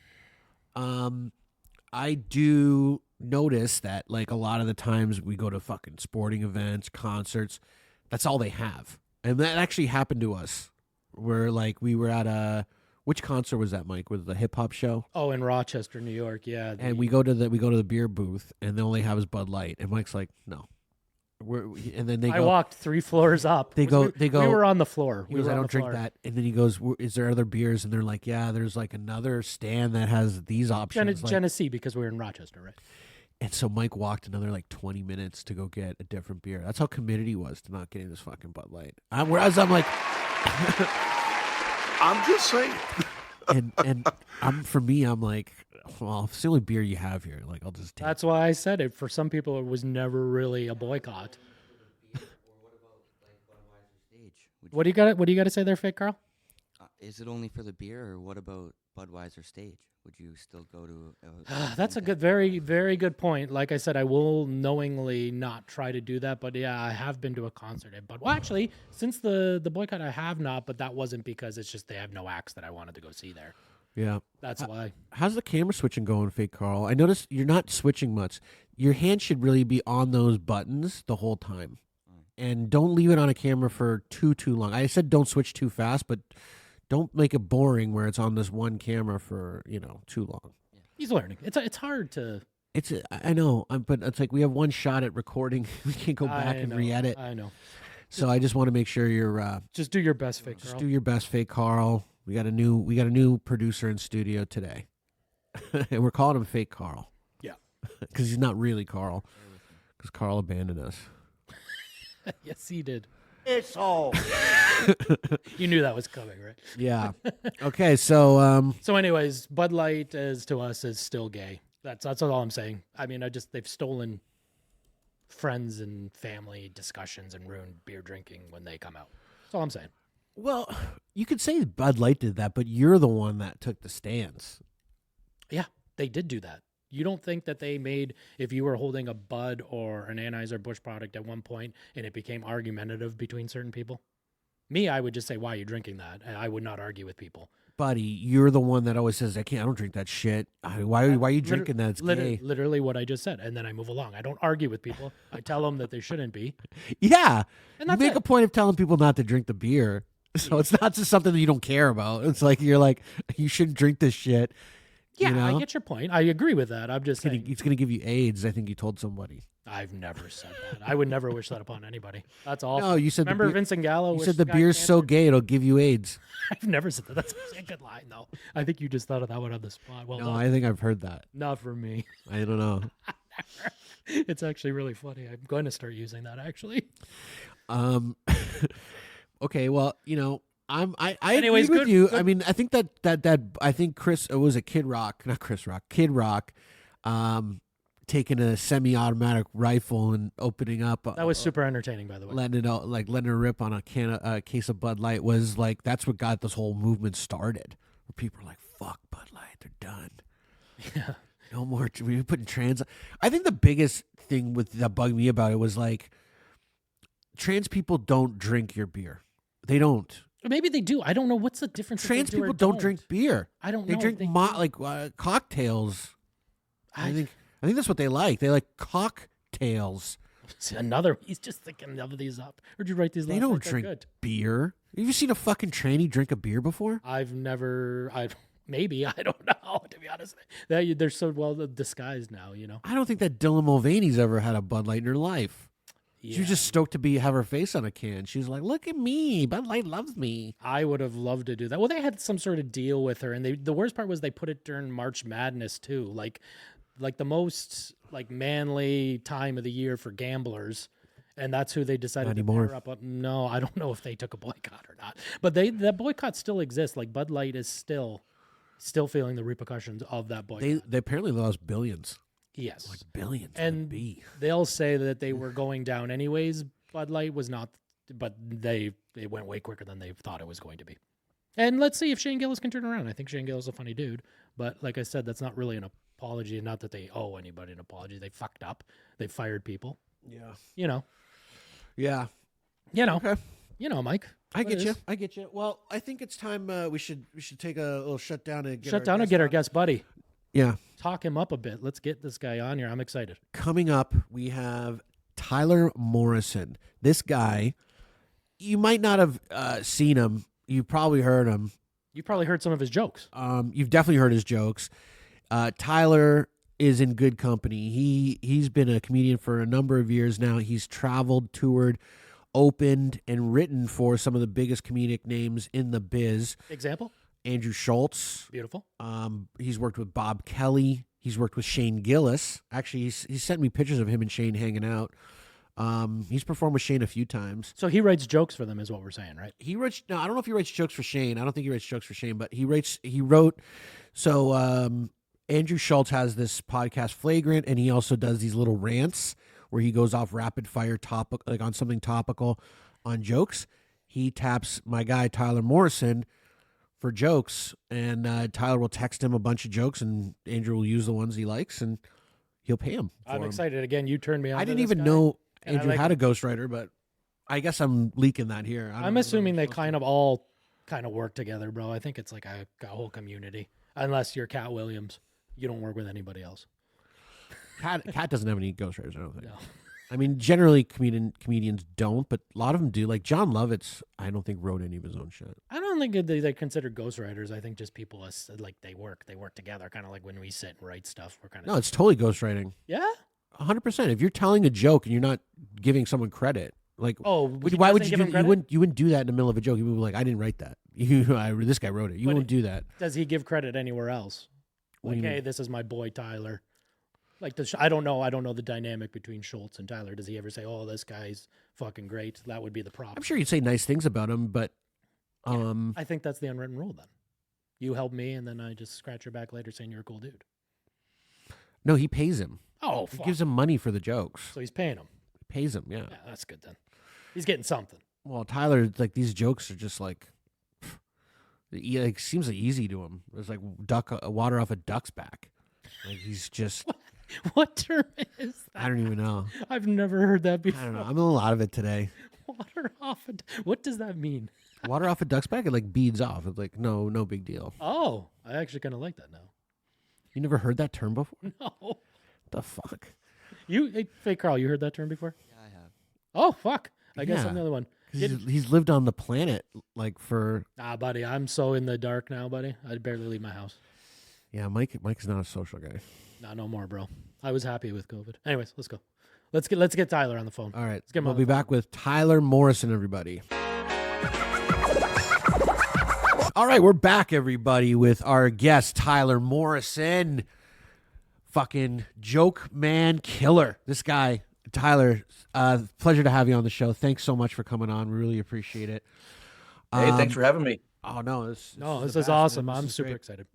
I do notice that like a lot of the times we go to fucking sporting events, concerts, that's all they have. And that actually happened to us. Where like we were at which concert was that, Mike? Was it the hip hop show? Oh, in Rochester, New York, yeah. And we go to the beer booth, and they only have is Bud Light. And Mike's like, no. And then I walked 3 floors up. They go. We were on the floor. He goes, I don't drink that. And then he goes, is there other beers? And they're like, yeah, there's like another stand that has these options. Genesee, because we were in Rochester, right? And so Mike walked another like 20 minutes to go get a different beer. That's how committed he was to not getting this fucking Bud Light. Whereas I'm like, I'm just saying. and for me, I'm like, well, it's the only beer you have here. Like, I'll just take That's why I said it. For some people, it was never really a boycott. What do you got to say there, Fake Carl? Is it only for the beer, or what about Budweiser stage? Would you still go to? That's a good, very, very good point. Like I said, I will knowingly not try to do that, but yeah, I have been to a concert at Bud. Well, actually, since the boycott, I have not, but that wasn't because it's just they have no acts that I wanted to go see there. Yeah, that's why. How's the camera switching going, Fake Carl? I noticed you're not switching much. Your hand should really be on those buttons the whole time, and don't leave it on a camera for too long. I said don't switch too fast, but don't make it boring where it's on this one camera for too long. He's learning. It's hard to. I know, but it's like we have one shot at recording. We can't go back and re-edit. I know. So I just want to make sure you're. Just do your best, Fake Carl. Just do your best, Fake Carl. We got a new producer in studio today, and we're calling him Fake Carl. Yeah, because he's not really Carl. Because Carl abandoned us. Yes, he did. It's all. You knew that was coming, right? Yeah. Okay, so So anyways, Bud Light is to us is still gay. That's all I'm saying. I mean, they've stolen friends and family discussions and ruined beer drinking when they come out. That's all I'm saying. Well, you could say Bud Light did that, but you're the one that took the stance. Yeah, they did do that. You don't think that they made, if you were holding a Bud or an Anheuser-Busch product at one point and it became argumentative between certain people? Me, I would just say, why are you drinking that? And I would not argue with people. Buddy, you're the one that always says, I don't drink that shit. Why are you drinking that? It's gay. Literally what I just said. And then I move along. I don't argue with people. I tell them that they shouldn't be. Yeah. And you make a point of telling people not to drink the beer. So it's not just something that you don't care about. It's like, you're like, you shouldn't drink this shit. Yeah, I get your point. I agree with that. I'm just saying. It's going to give you AIDS, I think you told somebody. I've never said that. I would never wish that upon anybody. That's awful. No, you said Remember Vincent Gallo? You said the beer's so gay it'll give you AIDS. I've never said that. That's a good line, though. I think you just thought of that one on the spot. Well, no, I think I've heard that. Not for me. I don't know. It's actually really funny. I'm going to start using that, actually. Okay, well, I Anyways, agree with good, you. good. I mean, I think I think Chris, it was a Kid Rock, taking a semi-automatic rifle and opening up. That was super entertaining, by the way. Letting it rip on a case of Bud Light was like, that's what got this whole movement started. Where people are like, fuck Bud Light, they're done. Yeah. No more. We're putting trans. I think the biggest thing that bugged me about it was like, trans people don't drink your beer. They don't. Maybe they do. I don't know. What's the difference? Trans people don't drink beer. I don't know. They drink cocktails. I think that's what they like. They like cocktails. See, he's just thinking of these up. Where'd you write these? They don't drink beer. Have you seen a fucking tranny drink a beer before? Maybe, I don't know, to be honest. They're so well disguised now, I don't think that Dylan Mulvaney's ever had a Bud Light in her life. Yeah. She was just stoked to have her face on a can. She's like, look at me. Bud Light loves me. I would have loved to do that. Well, they had some sort of deal with her, and the worst part was they put it during March Madness, too. Like the most manly time of the year for gamblers, and that's who they decided to pair up. No, I don't know if they took a boycott or not. But that boycott still exists. Like, Bud Light is still feeling the repercussions of that boycott. They apparently lost billions. Yes. Like billions. And they'll say that they were going down anyways. Bud Light was not, but it went way quicker than they thought it was going to be. And let's see if Shane Gillis can turn around. I think Shane Gillis is a funny dude. But like I said, that's not really an apology. Not that they owe anybody an apology. They fucked up. They fired people. Yeah. Yeah. Okay. You know, Mike. I get you. I get you. Well, I think it's time we should take a little shutdown and get our guest buddy. Yeah. Talk him up a bit. Let's get this guy on here. I'm excited. Coming up, we have Tyler Morrison. This guy, you might not have seen him. You probably heard him. You probably heard some of his jokes. You've definitely heard his jokes. Tyler is in good company. He's been a comedian for a number of years now. He's traveled, toured, opened, and written for some of the biggest comedic names in the biz. Example? Andrew Schultz. Beautiful. He's worked with Bob Kelly. He's worked with Shane Gillis. Actually, he's sent me pictures of him and Shane hanging out. He's performed with Shane a few times. So he writes jokes for them, is what we're saying, right? No, I don't know if he writes jokes for Shane. I don't think he writes jokes for Shane, but he wrote. So Andrew Schultz has this podcast, Flagrant, and he also does these little rants where he goes off rapid fire topic, like on something topical, on jokes. He taps my guy Tyler Morrison for jokes, and Tyler will text him a bunch of jokes, and Andrew will use the ones he likes, and he'll pay him. I'm excited. Again, you turned me on. I didn't even know Andrew had a ghostwriter, but I guess I'm leaking that here. I'm assuming they kind of all work together, bro. I think it's like a whole community. Unless you're Cat Williams, you don't work with anybody else. Cat doesn't have any ghostwriters, I don't think. No. I mean, generally comedians don't, but a lot of them do. Like John Lovitz, I don't think wrote any of his own shit. I don't think they're considered ghostwriters. I think just people like they work together, kind of like when we sit and write stuff. We're kind of no, it's totally ghostwriting. Yeah, 100%. If you're telling a joke and you're not giving someone credit, like why would you do? You wouldn't do that in the middle of a joke. You would be like, I didn't write that. This guy wrote it. You won't do that. Does he give credit anywhere else? Like, hey, this is my boy Tyler. Like, I don't know. I don't know the dynamic between Schultz and Tyler. Does he ever say, "Oh, this guy's fucking great"? That would be the problem. I'm sure he'd say nice things about him, but I think that's the unwritten rule. Then you help me, and then I just scratch your back later saying you're a cool dude. No, he pays him. Oh, he gives him money for the jokes. So he's paying him. He pays him. Yeah. Yeah, that's good then. He's getting something. Well, Tyler, like these jokes are just like, it seems like easy to him. It's like water off a duck's back. Like he's just. What term is that? I don't even know. I've never heard that before. I don't know. I'm a little out of it today. Water off what does that mean? Water off a duck's back? It like beads off. It's like no big deal. Oh, I actually kind of like that now. You never heard that term before? No. What the fuck? Hey, Fake Carl, you heard that term before? Yeah, I have. Oh, fuck. I guess I'm the other one. He's lived on the planet like for. Nah, buddy, I'm so in the dark now, buddy. I barely leave my house. Yeah, Mike's not a social guy. Nah, no more, bro. I was happy with COVID. Anyways, let's go. Let's get Tyler on the phone. All right, let's get him we'll be back with Tyler Morrison, everybody. All right, we're back, everybody, with our guest Tyler Morrison. Fucking joke man killer. This guy, Tyler. Pleasure to have you on the show. Thanks so much for coming on. We really appreciate it. Hey, thanks for having me. Oh no, this is awesome. I'm super excited.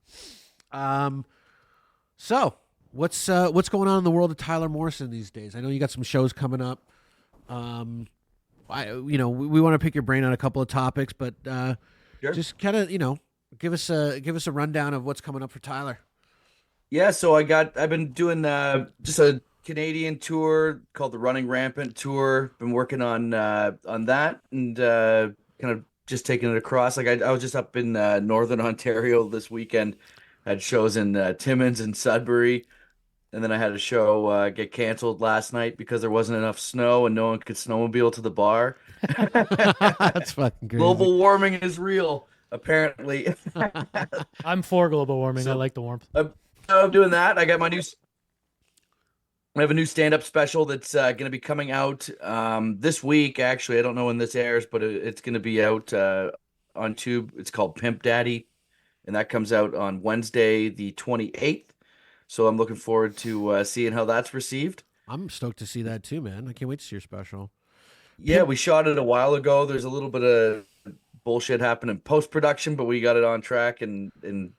So what's going on in the world of Tyler Morrison these days? I know you got some shows coming up. We want to pick your brain on a couple of topics, but sure. Just kind of give us a rundown of what's coming up for Tyler. Yeah, so I've been doing just a Canadian tour called the Running Rampant Tour. Been working on that and kind of just taking it across. Like I was just up in Northern Ontario this weekend. Had shows in Timmins and Sudbury, and then I had a show get canceled last night because there wasn't enough snow and no one could snowmobile to the bar. That's fucking crazy. Global warming is real, apparently. I'm for global warming. I like the warmth. I'm doing that. I have a new stand-up special that's going to be coming out this week. Actually, I don't know when this airs, but it's going to be out on Tube. It's called Pimp Daddy. And that comes out on Wednesday, the 28th. So I'm looking forward to seeing how that's received. I'm stoked to see that too, man. I can't wait to see your special. Yeah, we shot it a while ago. There's a little bit of bullshit happened in post-production, but we got it on track, and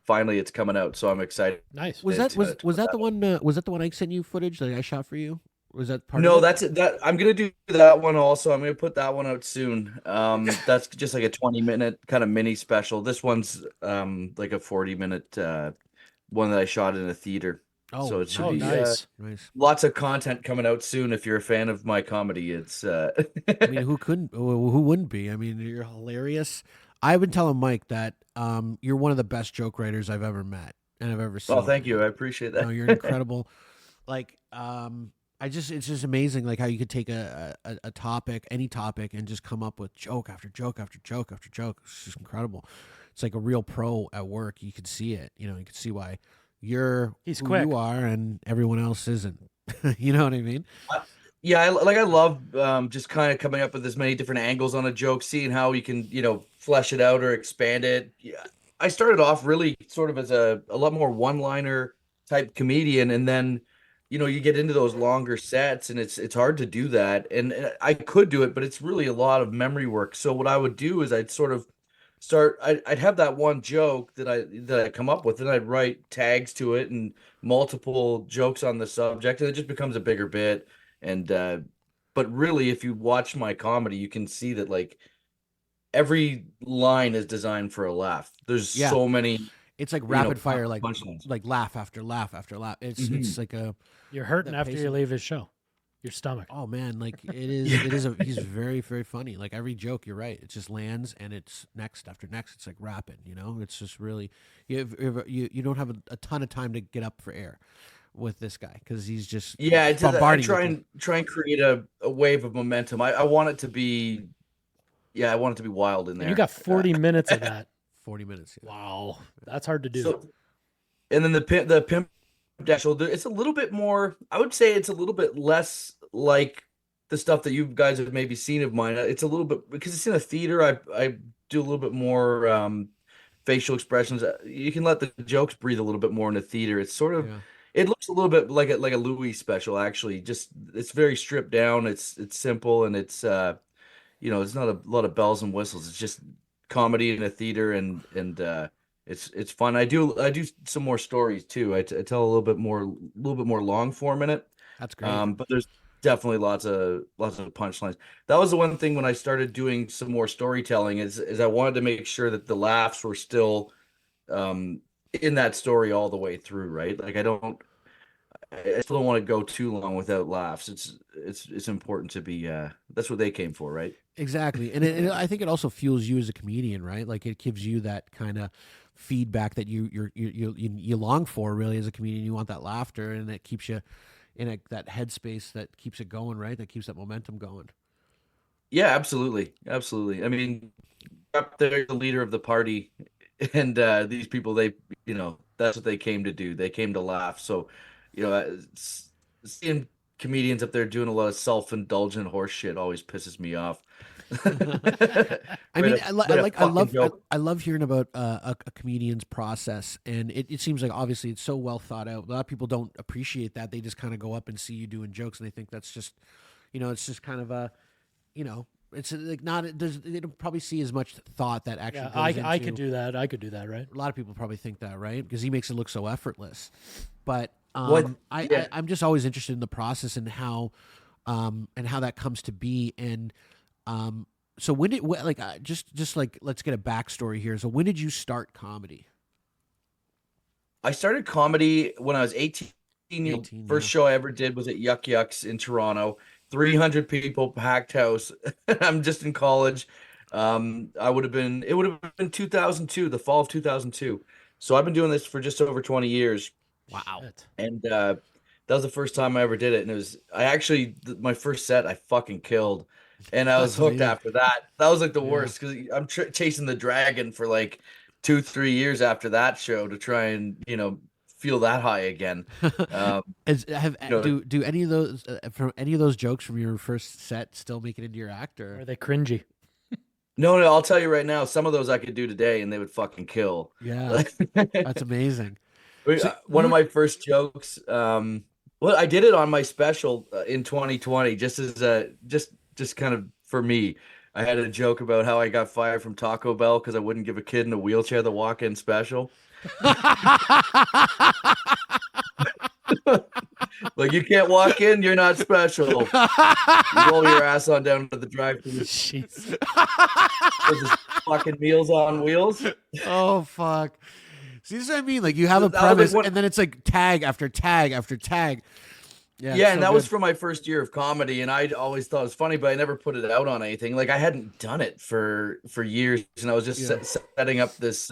finally it's coming out. So I'm excited. Nice. Was that the one? Was that the one I sent you footage that I shot for you? Was that part? No, of it? that's it. That I'm gonna do that one also. I'm gonna put that one out soon. That's just like a 20-minute kind of mini special. This one's like a 40-minute one that I shot in a theater. Oh, so it should oh, be nice. Nice. lots of content coming out soon. If you're a fan of my comedy, it's I mean, who wouldn't be? I mean, you're hilarious. I've been telling Mike that you're one of the best joke writers I've ever met and I've ever seen. Oh, thank you. I appreciate that. No, you're incredible. Like, it's just amazing, like how you could take a topic, any topic, and just come up with joke after joke after joke after joke. It's just incredible. It's like a real pro at work. You could see it. You could see why He's who quick. you are and everyone else isn't. You know what I mean? Yeah, I love just kind of coming up with as many different angles on a joke, seeing how you can, flesh it out or expand it. Yeah, I started off really sort of as a lot more one-liner type comedian, and then, you get into those longer sets, and it's hard to do that. And I could do it, but it's really a lot of memory work. So what I would do is I'd sort of I'd have that one joke that I come up with, and I'd write tags to it and multiple jokes on the subject, and it just becomes a bigger bit. And but really, if you watch my comedy, you can see that like every line is designed for a laugh. There's so many. It's like rapid fire, like punchlines. like laugh after laugh after laugh. It's like You're hurting that after pace you of- leave his show. Your stomach. Oh man, like he's very, very funny. Like every joke, you're right. It just lands and it's next after next. It's like rapid, It's just really you don't have a ton of time to get up for air with this guy because he's just I bombarding. try and create a wave of momentum. I want it to be wild in there. And you got 40 minutes of that. 40 minutes. Yeah. Wow, that's hard to do. So, and then the pimp dash, it's a little bit more. I would say it's a little bit less like the stuff that you guys have maybe seen of mine. It's a little bit because it's in a theater. I do a little bit more facial expressions. You can let the jokes breathe a little bit more in the theater. It's sort of. Yeah. It looks a little bit like a Louis special, actually. Just it's very stripped down. It's simple, and it's it's not a lot of bells and whistles. It's just comedy in a theater, and it's fun. I do some more stories too. I tell a little bit more long form in it. That's great. But there's definitely lots of punchlines. That was the one thing when I started doing some more storytelling is I wanted to make sure that the laughs were still in that story all the way through, right? Like I still don't want to go too long without laughs. It's important to be that's what they came for, right? Exactly. And I think it also fuels you as a comedian, right? Like it gives you that kind of feedback that you long for really as a comedian. You want that laughter, and it keeps you in that headspace that keeps it going, right? That keeps that momentum going. Yeah, absolutely. Absolutely. I mean, up there, the leader of the party, and these people, that's what they came to do. They came to laugh. So, seeing comedians up there doing a lot of self-indulgent horse shit always pisses me off. I mean, I love hearing about a comedian's process, and it seems like obviously it's so well thought out. A lot of people don't appreciate that. They just kind of go up and see you doing jokes, and they think that's just, it's just kind of a, it's like not. They don't probably see as much thought that actually. Yeah, goes I into, could do that. I could do that, right? A lot of people probably think that, right? Because he makes it look so effortless. But I'm just always interested in the process and how that comes to be. And so when did just like let's get a backstory here. So when did you start comedy? I started comedy when I was 18. First show I ever did was at Yuck Yucks in Toronto. 300 people, packed house. I'm just in college. It would have been 2002, the fall of 2002. So I've been doing this for just over 20 years. Wow. And that was the first time I ever did it. And it was, my first set, I fucking killed. And I was hooked after that. That was like the worst because I'm chasing the dragon for like 2-3 years after that show to try and, feel that high again. Do any of those from any of those jokes from your first set still make it into your act, or are they cringy? No, I'll tell you right now, some of those I could do today and they would fucking kill. Yeah. That's amazing. One of my first jokes, I did it on my special in 2020, just as just kind of for me. I had a joke about how I got fired from Taco Bell because I wouldn't give a kid in a wheelchair the walk-in special. Like, you can't walk in, you're not special. You roll your ass on down to the drive-thru. Jeez. Fucking Meals on Wheels. Oh fuck. See, this is what I mean. Like you have a That was, like, premise, one- and then it's like tag after tag after tag. Yeah, Yeah, it's and so that was good. for my first year of comedy, and I always thought it was funny, but I never put it out on anything. Like I hadn't done it for years, and I was just setting up this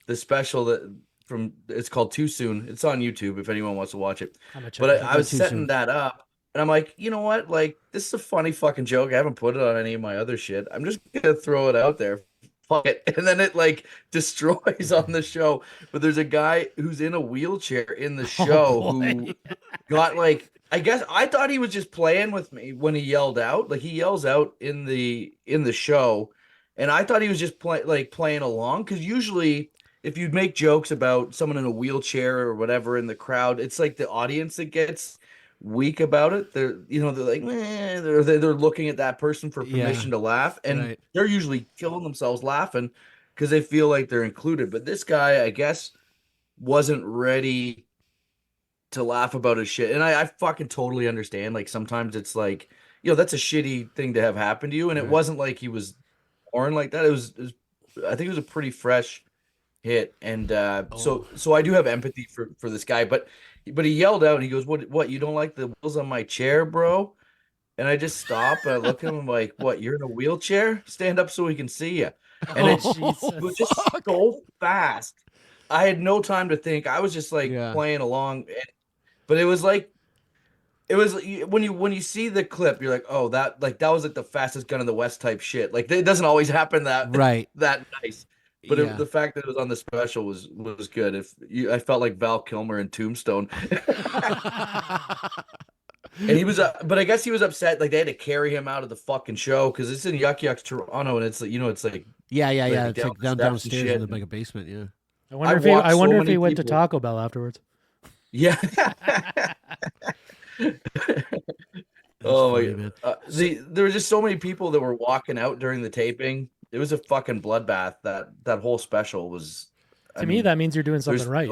this special it's called Too Soon. It's on YouTube if anyone wants to watch it. But I was setting that up, and I'm like, you know what? Like this is a funny fucking joke. I haven't put it on any of my other shit. I'm just gonna throw it out there. Fuck it. And then it like destroys on the show. But there's a guy who's in a wheelchair in the show who got like, I guess I thought he was just playing with me when he yelled out. Like he yells out in the show, and I thought he was just playing along, because usually if you make jokes about someone in a wheelchair or whatever in the crowd, it's like the audience that gets weak about it. They're like, they're looking at that person for permission to laugh, and they're usually killing themselves laughing because they feel like they're included. But this guy, I guess, wasn't ready to laugh about his shit, and I fucking totally understand. Like sometimes it's like, that's a shitty thing to have happen to you, and it wasn't like he was born like that. It was I think it was a pretty fresh hit, and so I do have empathy for this guy, but he yelled out and he goes, what you don't like the wheels on my chair, bro? And I just stop and I look at him, I'm like, what, you're in a wheelchair? Stand up so we can see you. And it was just so fast. I had no time to think. I was just like playing along, but it was like, when you see the clip, you're like, oh, that was like the fastest gun in the West type shit. Like it doesn't always happen that nice. But the fact that it was on the special was good. I felt like Val Kilmer in Tombstone. And he was, but I guess he was upset. Like they had to carry him out of the fucking show because it's in Yuck Yucks Toronto, and it's like, it's like it's like downstairs in like a basement. Yeah. I wonder if he went to Taco Bell afterwards. Yeah. Oh my god! There were just so many people that were walking out during the taping. It was a fucking bloodbath. That whole special was. To me, that means you're doing something right.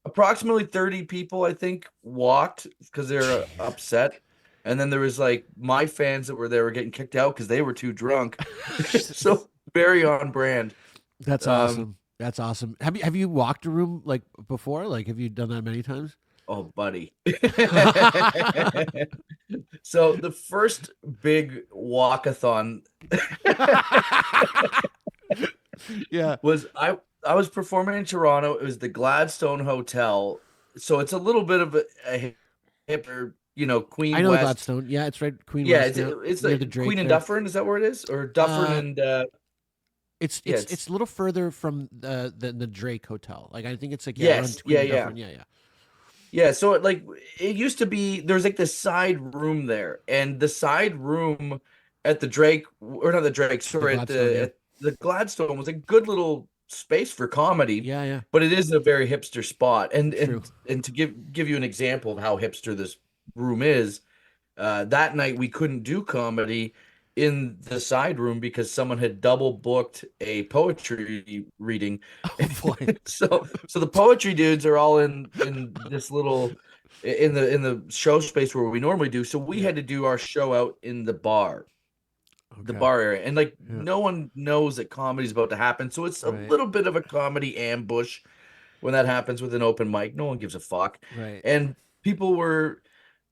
Approximately 30 people, I think, walked because they're upset, and then there was like my fans that were there were getting kicked out because they were too drunk. So very on brand. That's awesome. That's awesome. Have you walked a room like before? Like, have you done that many times? Oh, buddy. So the first big walkathon was I was performing in Toronto. It was the Gladstone Hotel. So it's a little bit of a hipper, Queen I know West. Gladstone. Yeah, it's right. Queen West. It's like the Queen and Dufferin. Is that where it is? Or Dufferin and... It's a little further from the Drake Hotel. Like I think it's like yes, yeah. Yeah, so it used to be there's like this side room there, and the side room at the Drake, or not the Drake, sorry, at the Gladstone was a good little space for comedy. Yeah. But it is a very hipster spot, and to give you an example of how hipster this room is, that night we couldn't do comedy in the side room because someone had double booked a poetry reading. Oh boy. so the poetry dudes are all in this little in the show space where we normally do. So we had to do our show out in the bar. Okay. The bar area. And no one knows that comedy's about to happen. So it's a little bit of a comedy ambush when that happens with an open mic. No one gives a fuck. Right. And people were,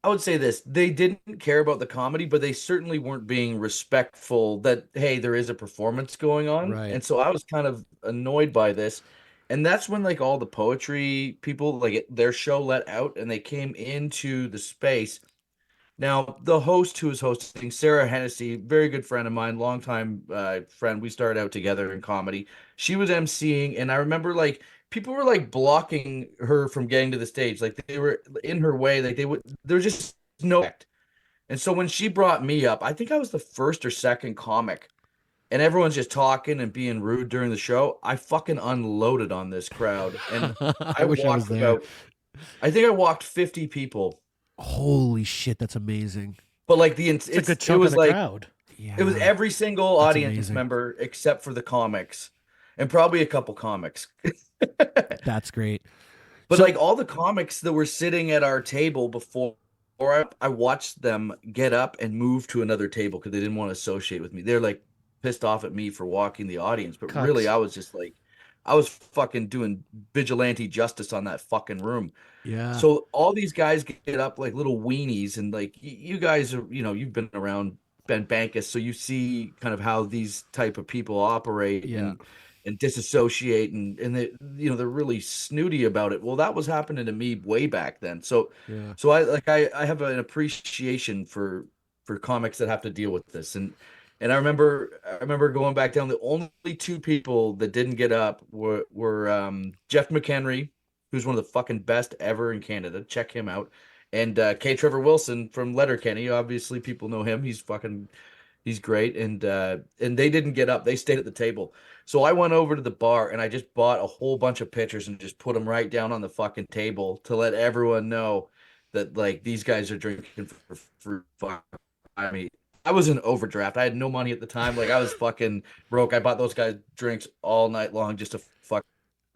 I would say this, they didn't care about the comedy, but they certainly weren't being respectful that, hey, there is a performance going on. Right. And so I was kind of annoyed by this. And that's when all the poetry people, their show let out and they came into the space. Now, the host who was hosting, Sarah Hennessy, very good friend of mine, longtime friend. We started out together in comedy. She was emceeing, and I remember people were blocking her from getting to the stage. They were in her way. There was just no effect. And so when she brought me up, I think I was the first or second comic, and everyone's just talking and being rude during the show. I fucking unloaded on this crowd, and I wish I was there. I think I walked 50 people. Holy shit, that's amazing. But it's a good chunk of the crowd. Yeah, it was every single audience member except for the comics, and probably a couple comics. That's great. But all the comics that were sitting at our table before I watched them get up and move to another table because they didn't want to associate with me. They're pissed off at me for walking the audience, but really I was just I was fucking doing vigilante justice on that fucking room. Yeah. So all these guys get up like little weenies, and like you guys are, you've been around Ben Bankus, so you see kind of how these type of people operate and disassociate, and they, they're really snooty about it. Well, that was happening to me way back then. So Yeah. so I have an appreciation for comics that have to deal with this, and I remember going back down. The only two people that didn't get up were Jeff McHenry, who's one of the fucking best ever in Canada. Check him out. And K. Trevor Wilson from Letterkenny. Obviously, people know him. He's great. And they didn't get up. They stayed at the table. So I went over to the bar and I just bought a whole bunch of pictures and just put them right down on the fucking table to let everyone know that like these guys are drinking for fun. I mean, I was in overdraft. I had no money at the time. Like I was fucking broke. I bought those guys drinks all night long just to fucking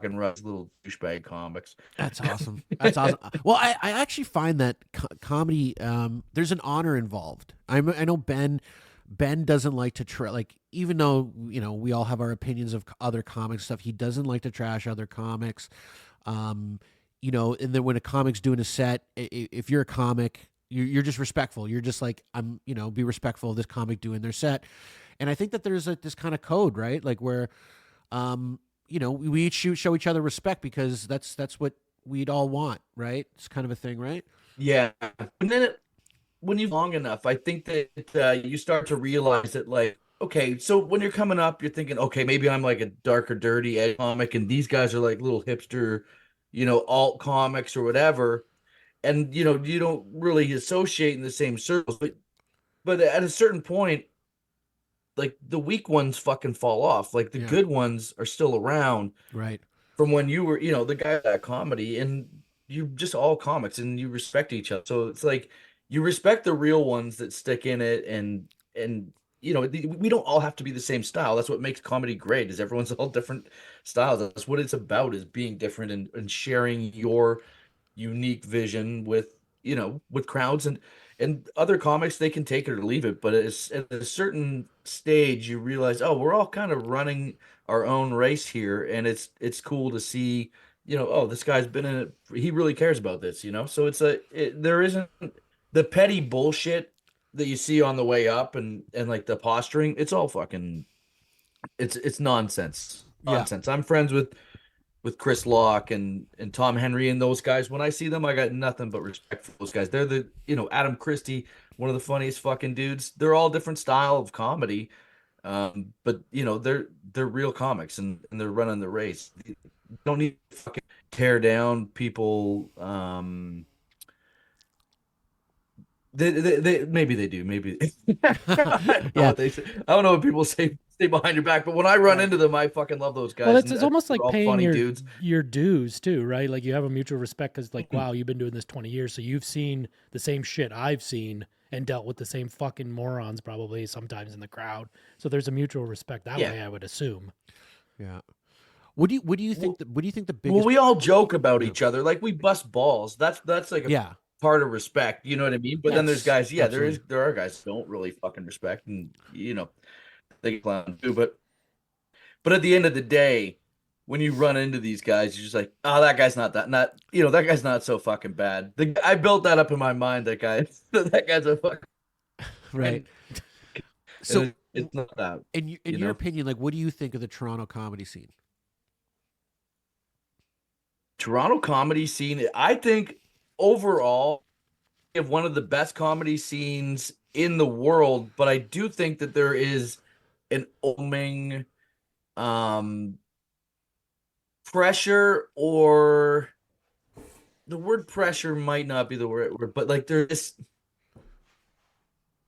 run little douchebag comics. That's awesome. That's awesome. Well, I actually find that comedy, there's an honor involved. I know Ben doesn't like to like, even though, we all have our opinions of other comics stuff, he doesn't like to trash other comics. And then when a comic's doing a set, if you're a comic, you're just respectful. You're just like, be respectful of this comic doing their set. And I think that there's this kind of code, right? Like where, we each show each other respect because that's what we'd all want, right? It's kind of a thing, right? Yeah. And then when you long enough, I think that you start to realize that, like, okay, so when you're coming up, you're thinking, okay, maybe I'm like a darker, dirty edge comic, and these guys are like little hipster, alt comics or whatever. And, you don't really associate in the same circles. But at a certain point, like the weak ones fucking fall off. Like the good ones are still around. Right. From when you were, the guy at comedy, and you just all comics and you respect each other. So it's like you respect the real ones that stick in it, and we don't all have to be the same style. That's what makes comedy great, is everyone's all different styles. That's what it's about, is being different and sharing your unique vision with crowds, and other comics. They can take it or leave it, but it's at a certain stage you realize, oh, we're all kind of running our own race here, and it's cool to see, oh, this guy's been in it, he really cares about this, so there isn't the petty bullshit that you see on the way up, and like the posturing. It's all fucking, it's nonsense. I'm friends with Chris Locke and Tom Henry and those guys. When I see them, I got nothing but respect for those guys. They're the, Adam Christie, one of the funniest fucking dudes. They're all different style of comedy. But they're real comics, and they're running the race. You don't need to fucking tear down people. They maybe they do. Maybe I don't know what people say. Stay behind your back, but when I run into them, I fucking love those guys. Well, it's almost like paying dudes. your dues too, right? Like you have a mutual respect because, like, wow, you've been doing this 20 years, so you've seen the same shit I've seen and dealt with the same fucking morons probably sometimes in the crowd. So there's a mutual respect that way, I would assume. Yeah. What do you think? What do you think the biggest? Well, we all joke about each other, like we bust balls. That's like a part of respect. You know what I mean? But then there's guys. Yeah, absolutely. there are guys who don't really fucking respect, and they clown too. But at the end of the day, when you run into these guys, you're just like, oh, that guy's that guy's not so fucking bad. I built that up in my mind. That guy's a fucking right. So it's not that. In your opinion, like, what do you think of the Toronto comedy scene? Toronto comedy scene, I think overall, we have one of the best comedy scenes in the world. But I do think that there is an overwhelming pressure, or the word pressure might not be the word, but like there's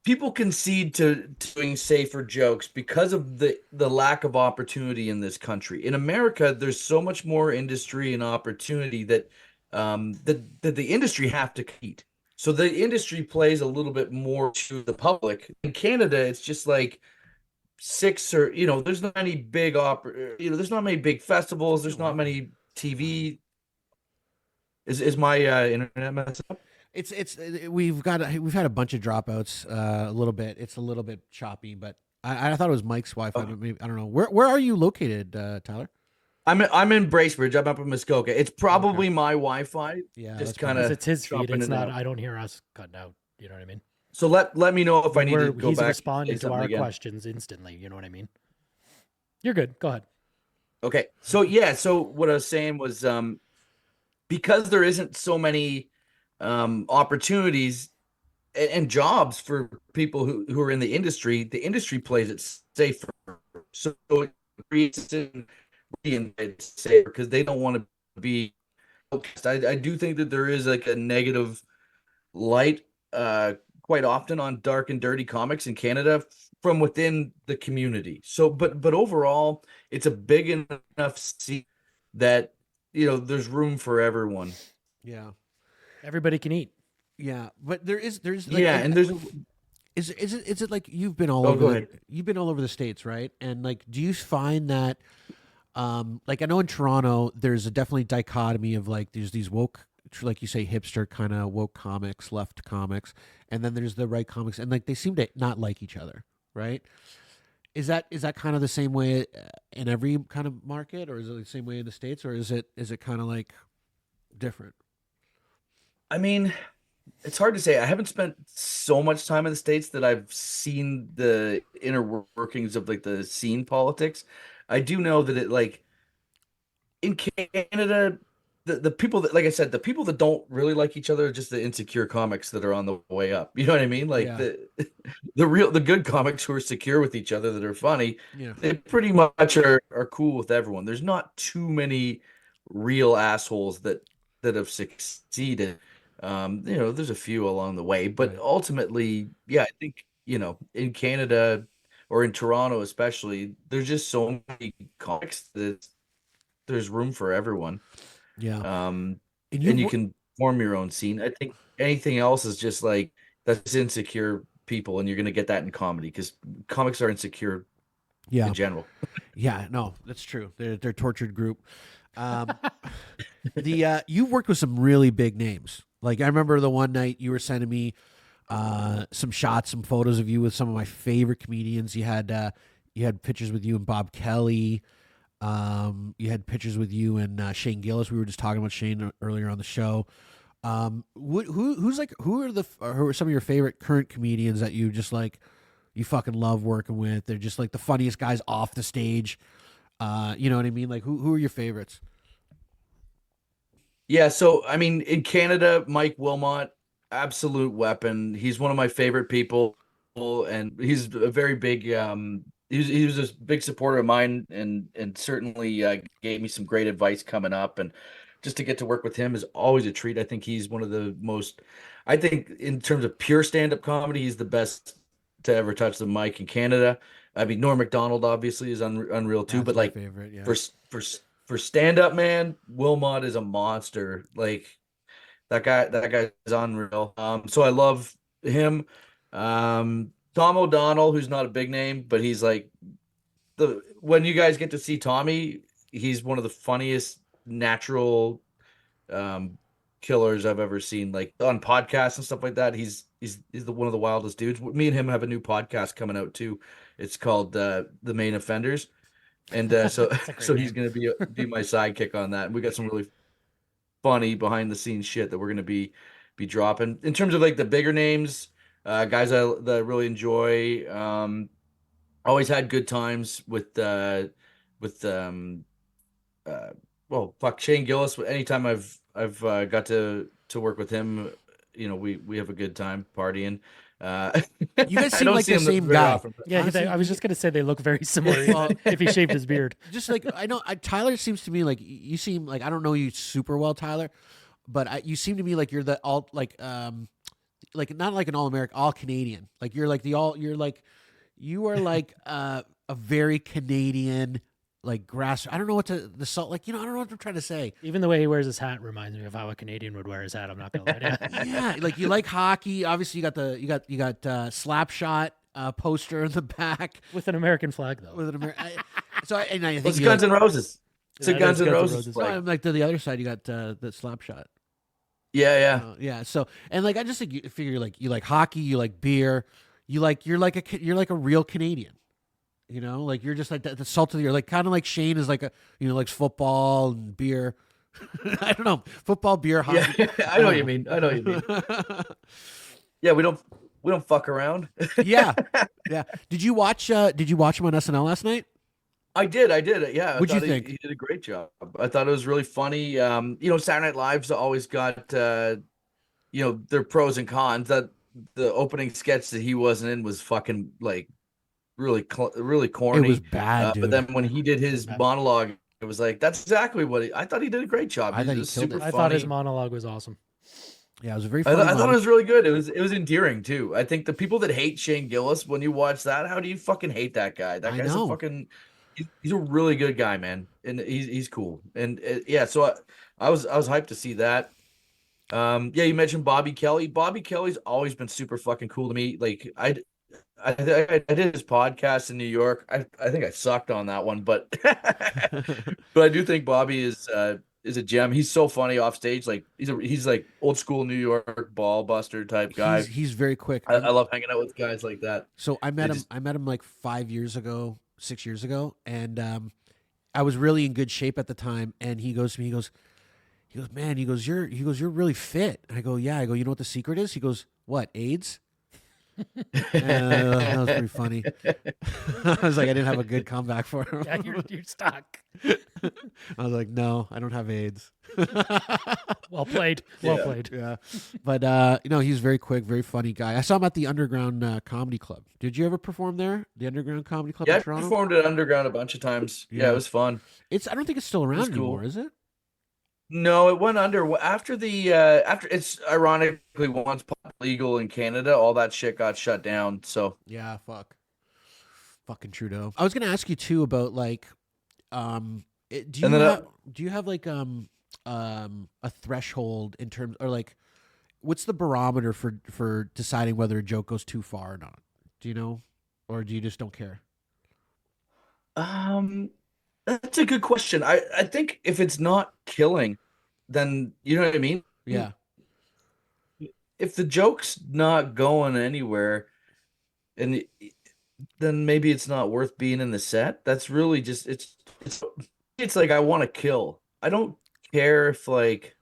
people concede to doing safer jokes because of the lack of opportunity in this country. In America, there's so much more industry and opportunity that that the industry have to compete. So the industry plays a little bit more to the public. In Canada, it's just like six, or there's not many big there's not many big festivals, there's not many TV. Is my internet messed up? We've had a bunch of dropouts, a little bit. It's a little bit choppy, but I thought it was Mike's Wi-Fi. But maybe, I don't know. Where are you located, Tyler? I'm in Bracebridge. I'm up in Muskoka. It's probably my Wi-Fi. Yeah, just that's kind Because of. it's his feed. It's not. I don't hear us cutting out. You know what I mean? So let me know if I need to go He's back. responding and say to something our again. questions instantly. You know what I mean? You're good. Go ahead. Okay. So so what I was saying was because there isn't so many opportunities and jobs for people who are in the industry plays it safer. So it creates safer because they don't want to be. I do think that there is like a negative light quite often on dark and dirty comics in Canada from within the community. So but overall it's a big enough scene that there's room for everyone. Yeah. Everybody can eat. Yeah, but there's like, and there's is it like you've been all Oh, over go the, ahead. you've been all over the States, right? And like, do you find that like I know in Toronto there's a definitely dichotomy of like there's these woke, like you say, hipster kind of woke comics, left comics, and then there's the right comics, and like they seem to not like each other, right? Is that kind of the same way in every kind of market, or is it the same way in the States, or is it kind of like different? I mean, it's hard to say. I haven't spent so much time in the States that I've seen the inner workings of like the scene politics. I do know that it like in Canada, the people that, like I said, the people that don't really like each other are just the insecure comics that are on the way up. You know what I mean? Like Yeah. the good comics who are secure with each other that are funny, Yeah. they pretty much are cool with everyone. There's not too many real assholes that have succeeded. There's a few along the way, but ultimately, yeah, I think, in Canada or in Toronto especially, there's just so many comics that there's room for everyone. Yeah. And And you you can form your own scene. I think anything else is just like that's insecure people, and you're gonna get that in comedy because comics are insecure Yeah. in general. Yeah, no, that's true. They're a tortured group. You've worked with some really big names. Like I remember the one night you were sending me some shots, some photos of you with some of my favorite comedians. You had pictures with you and Bob Kelly. You had pictures with you and Shane Gillis. We were just talking about Shane earlier on the show. Who are some of your favorite current comedians that you just like? You fucking love working with. They're just like the funniest guys off the stage. You know what I mean? Like who are your favorites? Yeah, so I mean, in Canada, Mike Wilmot, absolute weapon. He's one of my favorite people, and he's a very big. He was a big supporter of mine, and certainly gave me some great advice coming up. And just to get to work with him is always a treat. I think he's one of the most. I think in terms of pure stand-up comedy, he's the best to ever touch the mic in Canada. I mean, Norm Macdonald obviously is unreal too, That's but my like favorite, yeah. for stand up, man, Wilmot is a monster. Like that guy's unreal. So I love him. Tom O'Donnell, who's not a big name, but he's like when you guys get to see Tommy, he's one of the funniest natural killers I've ever seen. Like on podcasts and stuff like that, he's one of the wildest dudes. Me and him have a new podcast coming out too. It's called The Main Offenders. And so he's going to be my sidekick on that. And we got some really funny behind the scenes shit that we're going to be dropping. In terms of like the bigger names, guys that I really enjoy, always had good times with Shane Gillis. Anytime I've got to work with him, we have a good time partying. You guys seem like the same guy. Often, Yeah, honestly, I was just gonna say they look very similar if he shaved his beard. Just like I know, Tyler seems to me like you seem like I don't know you super well, Tyler, but you seem to me like you're the all like not like an all American, all Canadian. Like you're like you are like a very Canadian like grass. I don't know what the salt like. I don't know what I'm trying to say. Even the way he wears his hat reminds me of how a Canadian would wear his hat. I'm not gonna lie to you. Yeah, like you like hockey. Obviously, you got Slapshot poster in the back with an American flag though. With an American. I think it's Guns N' Roses. It's a Guns N' Roses. So I'm like to the other side. You got the Slapshot. Yeah. Yeah. So and like I just think you figure like you like hockey, you like beer, you're like a real Canadian. You know, like you're just like the salt of the earth, like kind of like Shane is like a likes football and beer. I don't know, football, beer, hockey. Yeah, I know what you mean. I know what you mean. Yeah, we don't fuck around. Yeah. Did you watch him on SNL last night? I did. Yeah. What'd you think? He did a great job. I thought it was really funny. Saturday Night Live's always got their pros and cons. That the opening sketch that he wasn't in was fucking like really corny. It was bad, dude. But then when he did his monologue, it was like that's exactly what I thought he did a great job. I thought he was killed super it. I funny. thought his monologue was awesome. Yeah, it was a very funny. I thought it was really good. It was endearing too. I think the people that hate Shane Gillis, when you watch that, how do you fucking hate that guy? That guy's a fucking. He's a really good guy, man, and he's cool. And so I was hyped to see that. You mentioned Bobby Kelly. Bobby Kelly's always been super fucking cool to me. Like I did his podcast in New York. I think I sucked on that one, but but I do think Bobby is a gem. He's so funny off stage. Like he's like old school New York ball buster type guy. He's very quick. I love hanging out with guys like that. So I met him like 6 years ago, and I was really in good shape at the time. And he goes to me, he goes, man, you're really fit. And I go, yeah. I go, you know what the secret is? He goes, what, AIDS? That was pretty funny. I was like, I didn't have a good comeback for him. Yeah, you're stuck. I was like, no, I don't have AIDS. Well played. Well played. Yeah. But he's very quick, very funny guy. I saw him at the Underground Comedy Club. Did you ever perform there? The Underground Comedy Club in I Toronto? performed at Underground a bunch of times. Yeah, it was fun. I don't think it's still around cool. anymore, is it? No, it went under after it's ironically once pot legal in Canada, all that shit got shut down. So yeah, fucking Trudeau. I was gonna ask you too about like, do you have like a threshold in terms, or like, what's the barometer for deciding whether a joke goes too far or not? Do you know, or do you just don't care? That's a good question. I think if it's not killing, then you know what I mean? Yeah. If the joke's not going anywhere, and then maybe it's not worth being in the set. That's really just it's like I want to kill. I don't care if like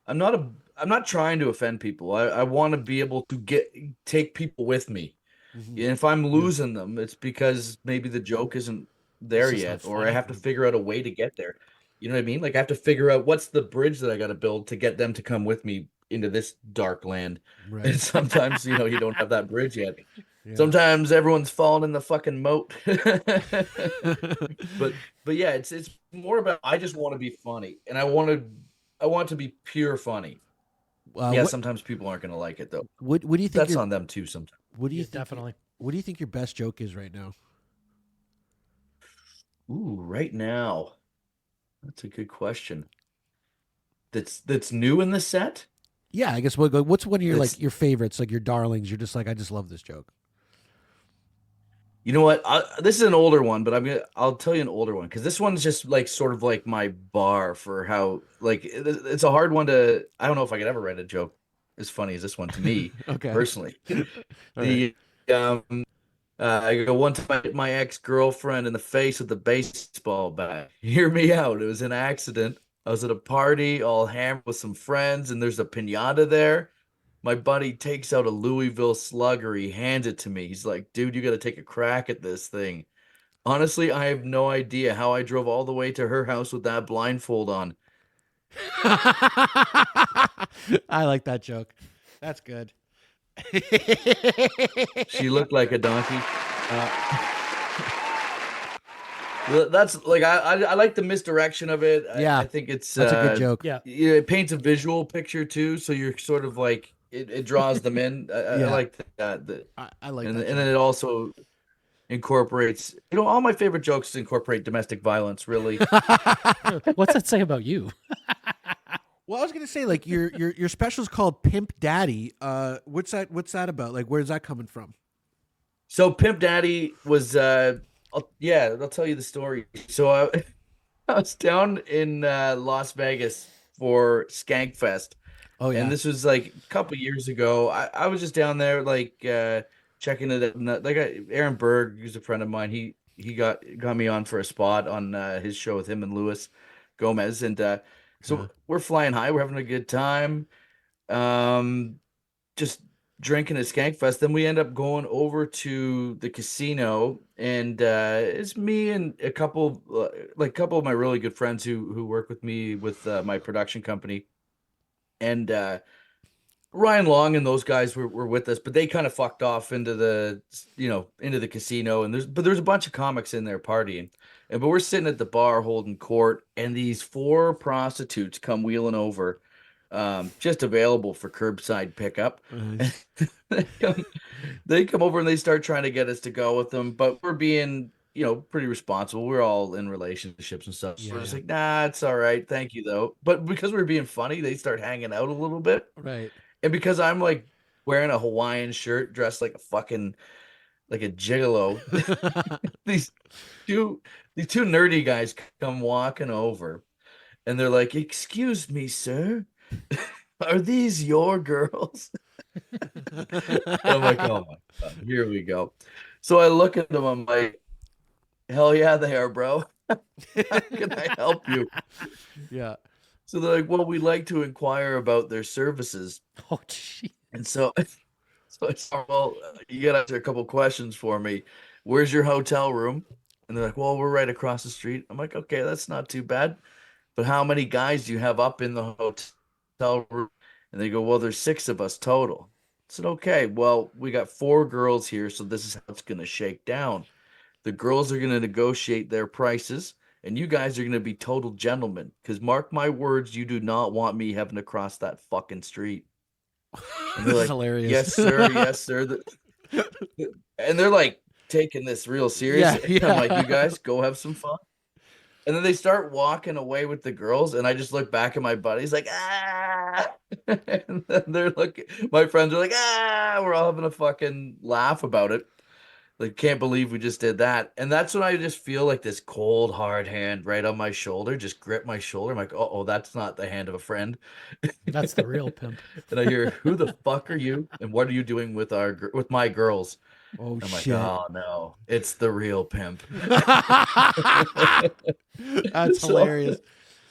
I'm not trying to offend people. I want to be able to take people with me. Mm-hmm. And if I'm losing them, it's because maybe the joke isn't there yet, or I have to figure out a way to get there. You know what I mean? Like I have to figure out what's the bridge that I got to build to get them to come with me into this dark land. Right. And sometimes, you don't have that bridge yet. Yeah. Sometimes everyone's falling in the fucking moat. but yeah, it's more about I just want to be funny, and I want to be pure funny. Sometimes people aren't going to like it though. What do you think? That's on them too. Sometimes. What do you think? Definitely. What do you think your best joke is right now? Ooh, right now, that's a good question. That's new in the set. Yeah, I guess what's one of your like your favorites, like your darlings? You're just like, I just love this joke. You know what? This is an older one, but I'll tell you an older one because this one's just like sort of like my bar for how like it's a hard one to. I don't know if I could ever write a joke as funny as this one to me. Okay. Personally, I go one time I hit my ex-girlfriend in the face with a baseball bat. Hear me out. It was an accident. I was at a party, all hammered with some friends, and there's a piñata there. My buddy takes out a Louisville Slugger. He hands it to me. He's like, dude, you got to take a crack at this thing. Honestly, I have no idea how I drove all the way to her house with that blindfold on. I like that joke. That's good. She looked like a donkey. That's like I like the misdirection of it. Yeah, I think that's a good joke. Yeah, it paints a visual picture too, so you're sort of like it draws them in. I like that. I like and that. And then it also incorporates. All my favorite jokes incorporate domestic violence. Really. What's that say about you? Well, I was gonna say like your special's called Pimp Daddy. What's that about? Like, where's that coming from? So Pimp Daddy was I'll tell you the story. So I was down in Las Vegas for Skankfest. Oh yeah. And this was like a couple years ago. I was just down there like checking it out. Like Aaron Berg, who's a friend of mine, he got me on for a spot on his show with him and Luis Gomez, and so we're flying high. We're having a good time. Just drinking at Skankfest. Then we end up going over to the casino, and it's me and a couple of my really good friends who work with me with my production company, and Ryan Long and those guys were with us, but they kind of fucked off into the casino, and there's a bunch of comics in there partying, but we're sitting at the bar holding court, and these 4 prostitutes come wheeling over, just available for curbside pickup. Nice. They come over and they start trying to get us to go with them, but we're being pretty responsible. We're all in relationships and stuff. So we're just like, nah, it's all right, thank you though. But because we're being funny, they start hanging out a little bit, right? And because I'm like wearing a Hawaiian shirt, dressed like a gigolo, these two nerdy guys come walking over, and they're like, "Excuse me, sir, are these your girls?" I'm like, "Oh my God, here we go." So I look at them, I'm like, "Hell yeah, they are, bro. How can I help you?" Yeah. So they're like, "Well, we'd like to inquire about their services." Oh, gee. And so I said, "Well, you got to answer a couple questions for me. Where's your hotel room?" And they're like, "Well, we're right across the street." I'm like, "Okay, that's not too bad. But how many guys do you have up in the hotel room?" And they go, "Well, there's 6 of us total." I said, "Okay, well, we got 4 girls here, so this is how it's going to shake down. The girls are going to negotiate their prices, and you guys are going to be total gentlemen. Because mark my words, you do not want me having to cross that fucking street." And they're This like, is hilarious. "Yes, sir. Yes, sir." And they're like taking this real serious. Yeah. I'm like, "You guys go have some fun." And then they start walking away with the girls, and I just look back at my buddies like, "Ah!" And then they're looking. My friends are like, "Ah!" We're all having a fucking laugh about it. Like, can't believe we just did that. And that's when I just feel like this cold, hard hand right on my shoulder, just grip my shoulder. I'm like, oh, that's not the hand of a friend. That's the real pimp. And I hear, "Who the fuck are you? And what are you doing with my girls?" Oh, I'm like, shit. "Oh no, it's the real pimp." That's hilarious.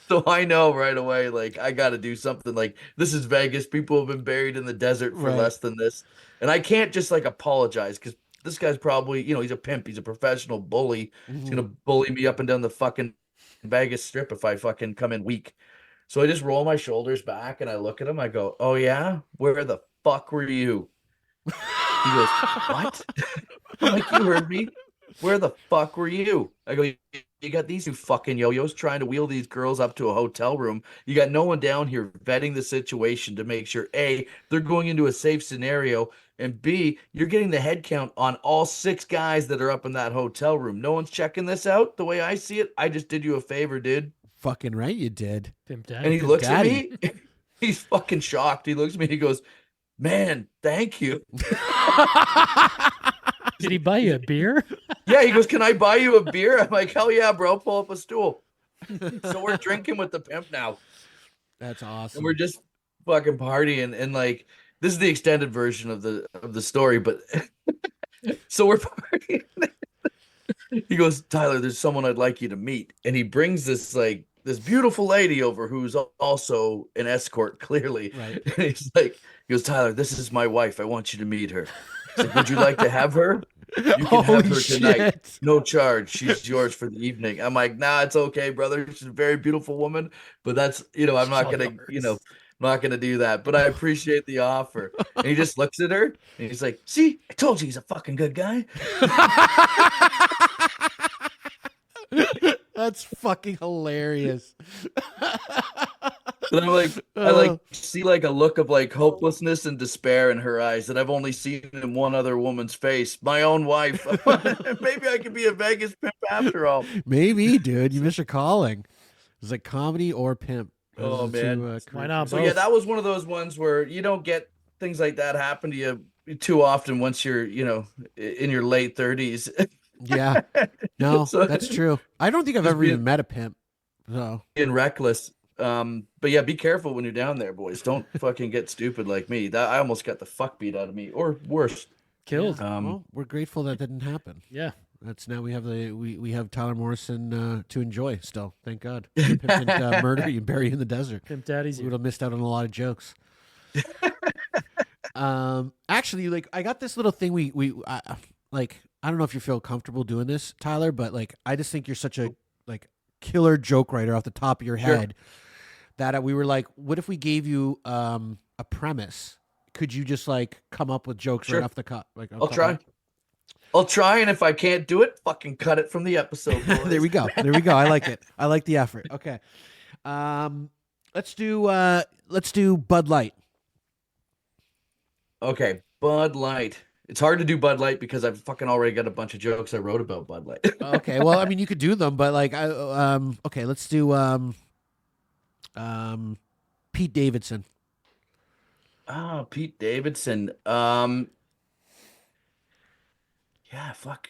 So I know right away, like, I got to do something. Like, this is Vegas. People have been buried in the desert for Right. less than this. And I can't just like apologize because this guy's probably, he's a pimp. He's a professional bully. He's going to bully me up and down the fucking Vegas Strip if I fucking come in weak. So I just roll my shoulders back and I look at him. I go, "Oh yeah? Where the fuck were you?" He goes, "What?" I'm like, "You heard me. Where the fuck were you?" I go, "You got these 2 fucking yo-yos trying to wheel these girls up to a hotel room. You got no one down here vetting the situation to make sure, A, they're going into a safe scenario, and B, you're getting the head count on all 6 guys that are up in that hotel room. No one's checking this out the way I see it. I just did you a favor, dude." Fucking right, you did. Pimp daddy. And he Pimp looks daddy. at me. He's fucking shocked. He looks at me. He goes, "Man, thank you." Did he buy you a beer? Yeah, he goes, "Can I buy you a beer?" I'm like, "Hell yeah, bro. Pull up a stool." So we're drinking with the pimp now. That's awesome. And we're just fucking partying. And like, this is the extended version of the story, but so we're partying. He goes, "Tyler, there's someone I'd like you to meet." And he brings this beautiful lady over who's also an escort, clearly. Right. And he goes, "Tyler, this is my wife. I want you to meet her." He's like, "Would you like to have her? You can have Holy her tonight. shit. No charge. She's yours for the evening." I'm like, "Nah, it's okay, brother. She's a very beautiful woman, but that's, I'm not gonna, I'm not gonna do that. But I appreciate the offer." And he just looks at her and he's like, "See, I told you he's a fucking good guy." That's fucking hilarious. And I'm like, I see like a look of like hopelessness and despair in her eyes that I've only seen in one other woman's face, my own wife. Maybe I could be a Vegas pimp after all. Maybe, dude. You missed your calling. It's like comedy or pimp. Oh, Those are man. two, Why not So both? yeah, that was one of those ones where you don't get things like that happen to you too often once you're, in your late 30s. Yeah. No, So- that's true. I don't think I've Just ever being- even met a pimp. So Being reckless. But yeah, be careful when you're down there, boys. Don't fucking get stupid like me. That I almost got the fuck beat out of me, or worse. Killed. Well, we're grateful that didn't happen. Yeah. That's now we have we have Tyler Morrison to enjoy still. Thank God. Pimp didn't murder you and bury you in the desert. Pimp Daddy's We would have missed out on a lot of jokes. Actually, like I got this little thing like I don't know if you feel comfortable doing this, Tyler, but like I just think you're such a like killer joke writer off the top of your head that we were like, what if we gave you a premise? Could you just like come up with jokes right off the cup? Like I'll try. I'll try, and if I can't do it, fucking cut it from the episode. There we go. There we go. I like it. I like the effort. Okay. Let's do Bud Light. Okay, Bud Light. It's hard to do Bud Light because I've fucking already got a bunch of jokes I wrote about Bud Light. Okay, well, I mean, you could do them, but like, okay, let's do Pete Davidson. Oh, Pete Davidson. Yeah, fuck.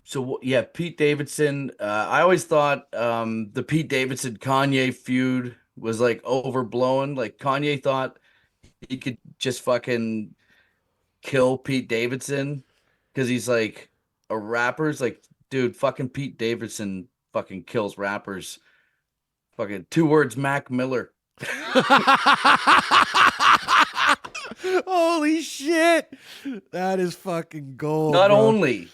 So yeah, Pete Davidson. I always thought the Pete Davidson Kanye feud was like overblown. Like Kanye thought he could just fucking kill Pete Davidson because he's like a rapper. It's like, dude, fucking Pete Davidson fucking kills rappers. Fucking 2 words, Mac Miller. Holy shit. That is fucking gold. Not bro. only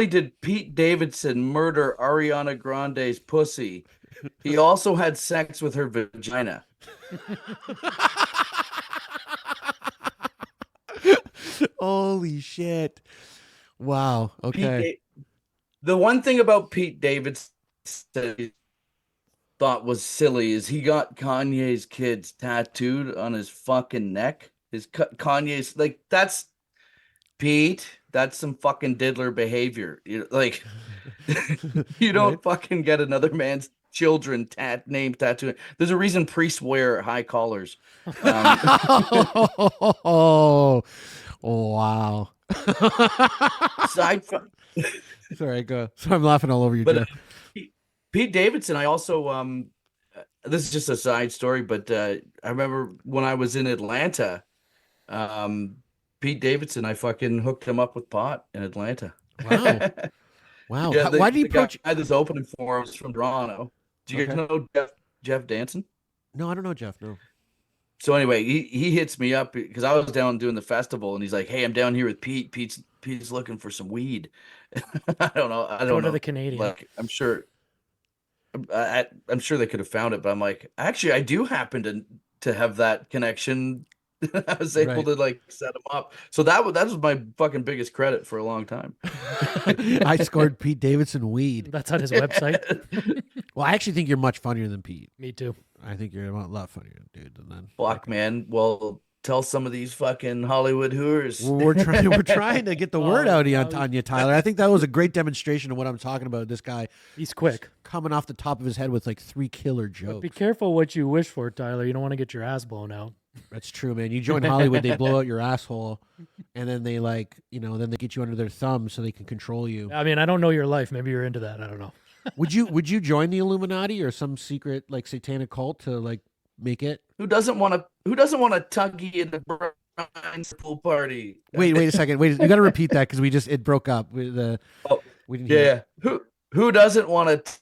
did Pete Davidson murder Ariana Grande's pussy, he also had sex with her vagina. Holy shit. Wow. Okay. The one thing about Pete Davidson that he thought was silly is he got Kanye's kids tattooed on his fucking neck. Kanye's like, that's Pete. That's some fucking diddler behavior. Like, you don't fucking get another man's children name tattooed. There's a reason priests wear high collars. Oh, wow. Aside from, sorry, go. So I'm laughing all over you. But Pete Davidson, I also this is just a side story, but I remember when I was in Atlanta, Pete Davidson, I fucking hooked him up with pot in Atlanta. Wow. Wow. Yeah, Why did he approach? I had this opening for him from Toronto. Do you guys know Jeff Danson? No, I don't know Jeff. No. So anyway, he hits me up because I was down doing the festival, and he's like, "Hey, I'm down here with Pete. Pete's looking for some weed." I don't know. Go to the Canadian. Like, I'm sure they could have found it, but I'm like, actually, I do happen to have that connection. I was able to like set him up. So that was my fucking biggest credit for a long time. I scored Pete Davidson weed. That's on his website. Well, I actually think you're much funnier than Pete. Me too. I think you're a lot funnier, dude, than that. Fuck, man. Well, tell some of these fucking Hollywood hooers. We're trying to get the word out on you, Tyler. I think that was a great demonstration of what I'm talking about. This guy, he's quick, coming off the top of his head with like 3 killer jokes. But be careful what you wish for, Tyler. You don't want to get your ass blown out. That's true, man. You join Hollywood, they blow out your asshole, and then they then they get you under their thumb so they can control you. I mean, I don't know your life. Maybe you're into that. I don't know. Would you join the Illuminati or some secret like satanic cult to like make it? Who doesn't want to tuggy in the Brian's pool party? Wait a second. Wait, you got to repeat that because it broke up. We didn't hear it. Who doesn't want to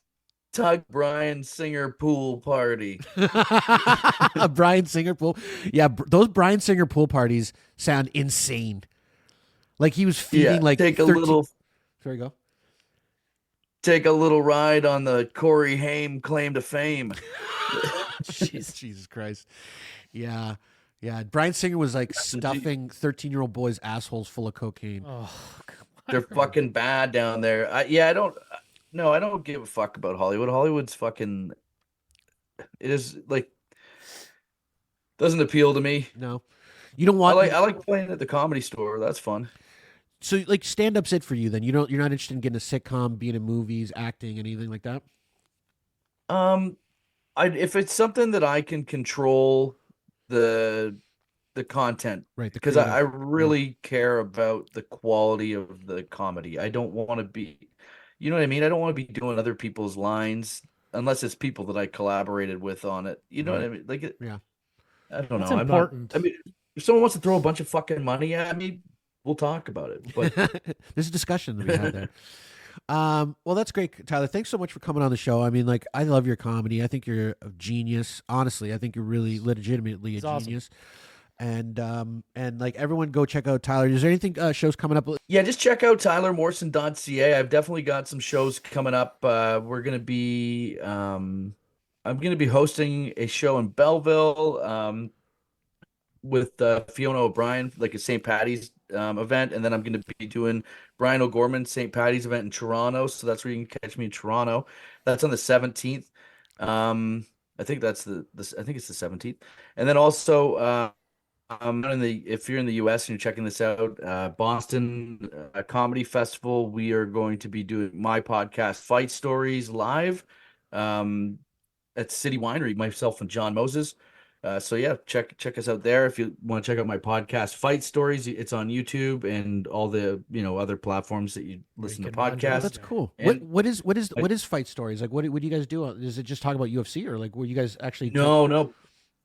tug Brian Singer pool party? A Brian Singer pool? Yeah, those Brian Singer pool parties sound insane. Like he was feeding take 13... a little. Sorry, go. Take a little ride on the Corey Haim claim to fame. Jesus Christ. Yeah. Yeah. Brian Singer was like stuffing 13-year-old boys' assholes full of cocaine. Oh, they're fucking bad down there. I don't give a fuck about Hollywood. Hollywood's fucking, it is like, doesn't appeal to me. No. You don't want I like playing at the Comedy Store. That's fun. So like stand-up's it for you then? You're not interested in getting a sitcom, being in movies, acting, anything like that? If it's something that I can control the content, right? Because I really care about the quality of the comedy. I don't want to be, you know what I mean? I don't want to be doing other people's lines unless it's people that I collaborated with on it. You know what I mean? Like, yeah, I don't know. It's important. if someone wants to throw a bunch of fucking money at me, we'll talk about it. But there's a discussion to be had there. Well, that's great, Tyler. Thanks so much for coming on the show. I mean, like, I love your comedy. I think you're a genius. Honestly, I think you're really legitimately a genius. Awesome. And like, everyone go check out Tyler. Is there anything shows coming up? Yeah, just check out tylermorrison.ca. I've definitely got some shows coming up. We're gonna be I'm gonna be hosting a show in Belleville with Fiona O'Brien, like a St. Patty's event, and then I'm gonna be doing Brian O'Gorman's St. Patty's event in Toronto. So that's where you can catch me in Toronto. That's on the 17th. I think that's I think it's the 17th. And then also if you're in the US and you're checking this out, Boston Comedy Festival, we are going to be doing my podcast Fight Stories live at City Winery, myself and John Moses. So yeah, check us out there if you want to check out my podcast Fight Stories. It's on YouTube and all the other platforms that you listen to podcasts. That's cool. What is Fight Stories? Like, what do you guys do? Is it just talk about UFC, or like, were you guys actually? No.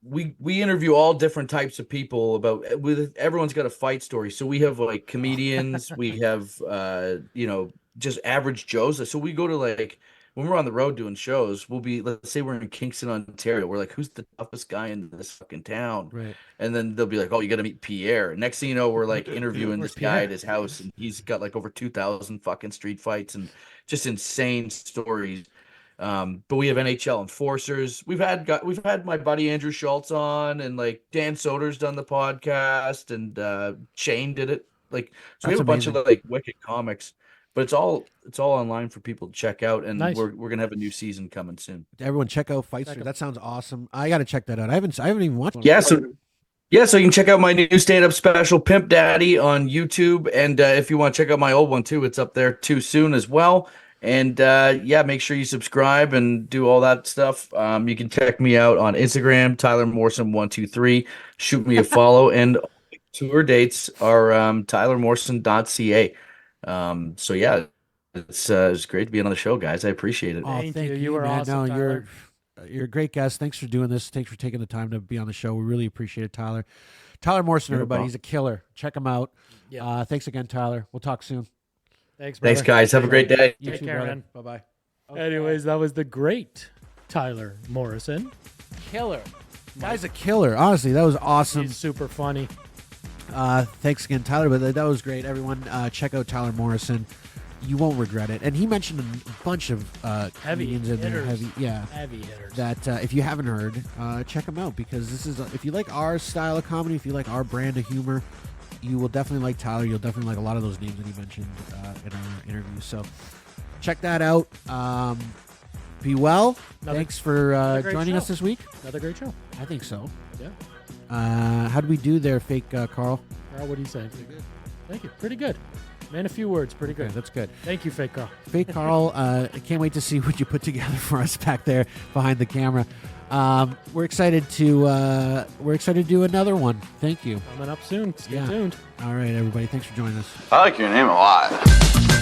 We interview all different types of people everyone's got a fight story. So we have like comedians, we have just average Joes. So we go to, like, when we're on the road doing shows, let's say we're in Kingston, Ontario. We're like, who's the toughest guy in this fucking town? Right. And then they'll be like, oh, you got to meet Pierre. Next thing you know, we're like interviewing this guy at his house, and he's got like over 2,000 fucking street fights and just insane stories. But we have NHL enforcers. We've had my buddy Andrew Schultz on, and like Dan Soder's done the podcast, and Shane did it. Like, so we have a bunch of like wicked comics, but it's all online for people to check out, and we're gonna have a new season coming soon. Everyone check out Fight Story. That sounds awesome. I got to check that out. I haven't even watched one. So you can check out my new stand-up special, Pimp Daddy, on YouTube, and if you want to check out my old one too, it's up there too soon as well. And make sure you subscribe and do all that stuff. You can check me out on Instagram, Tyler Morrison123. Shoot me a follow, and tour dates are tylermorrison.ca. So yeah, it's great to be on the show, guys. I appreciate it. Oh, thank you. You were awesome. No, you're a great guest. Thanks for doing this. Thanks for taking the time to be on the show. We really appreciate it, Tyler. Tyler Morrison, everybody. He's a killer. Check him out. Yeah. Thanks again, Tyler. We'll talk soon. Thanks, brother. Thanks, guys. Have a great day. You too, brother. Bye-bye. Okay. Anyways, that was the great Tyler Morrison. Killer. Guy's a killer. Honestly, that was awesome. He's super funny. Thanks again, Tyler. But that was great. Everyone, check out Tyler Morrison. You won't regret it. And he mentioned a bunch of comedians in there. Heavy hitters. That if you haven't heard, check them out, because this is if you like our style of comedy, if you like our brand of humor, you will definitely like Tyler. You'll definitely like a lot of those names that he mentioned in our interview. So check that out. Be well. Thanks for joining us this week. Another great show. I think so. Yeah. How did we do there, fake Carl? Carl, what do you say? Pretty good. Thank you. Pretty good. Man, a few words. Pretty good. That's good. Thank you, fake Carl. Fake Carl, I can't wait to see what you put together for us back there behind the camera. We're excited to do another one. Thank you. Coming up soon. Stay tuned. All right, everybody. Thanks for joining us. I like your name a lot.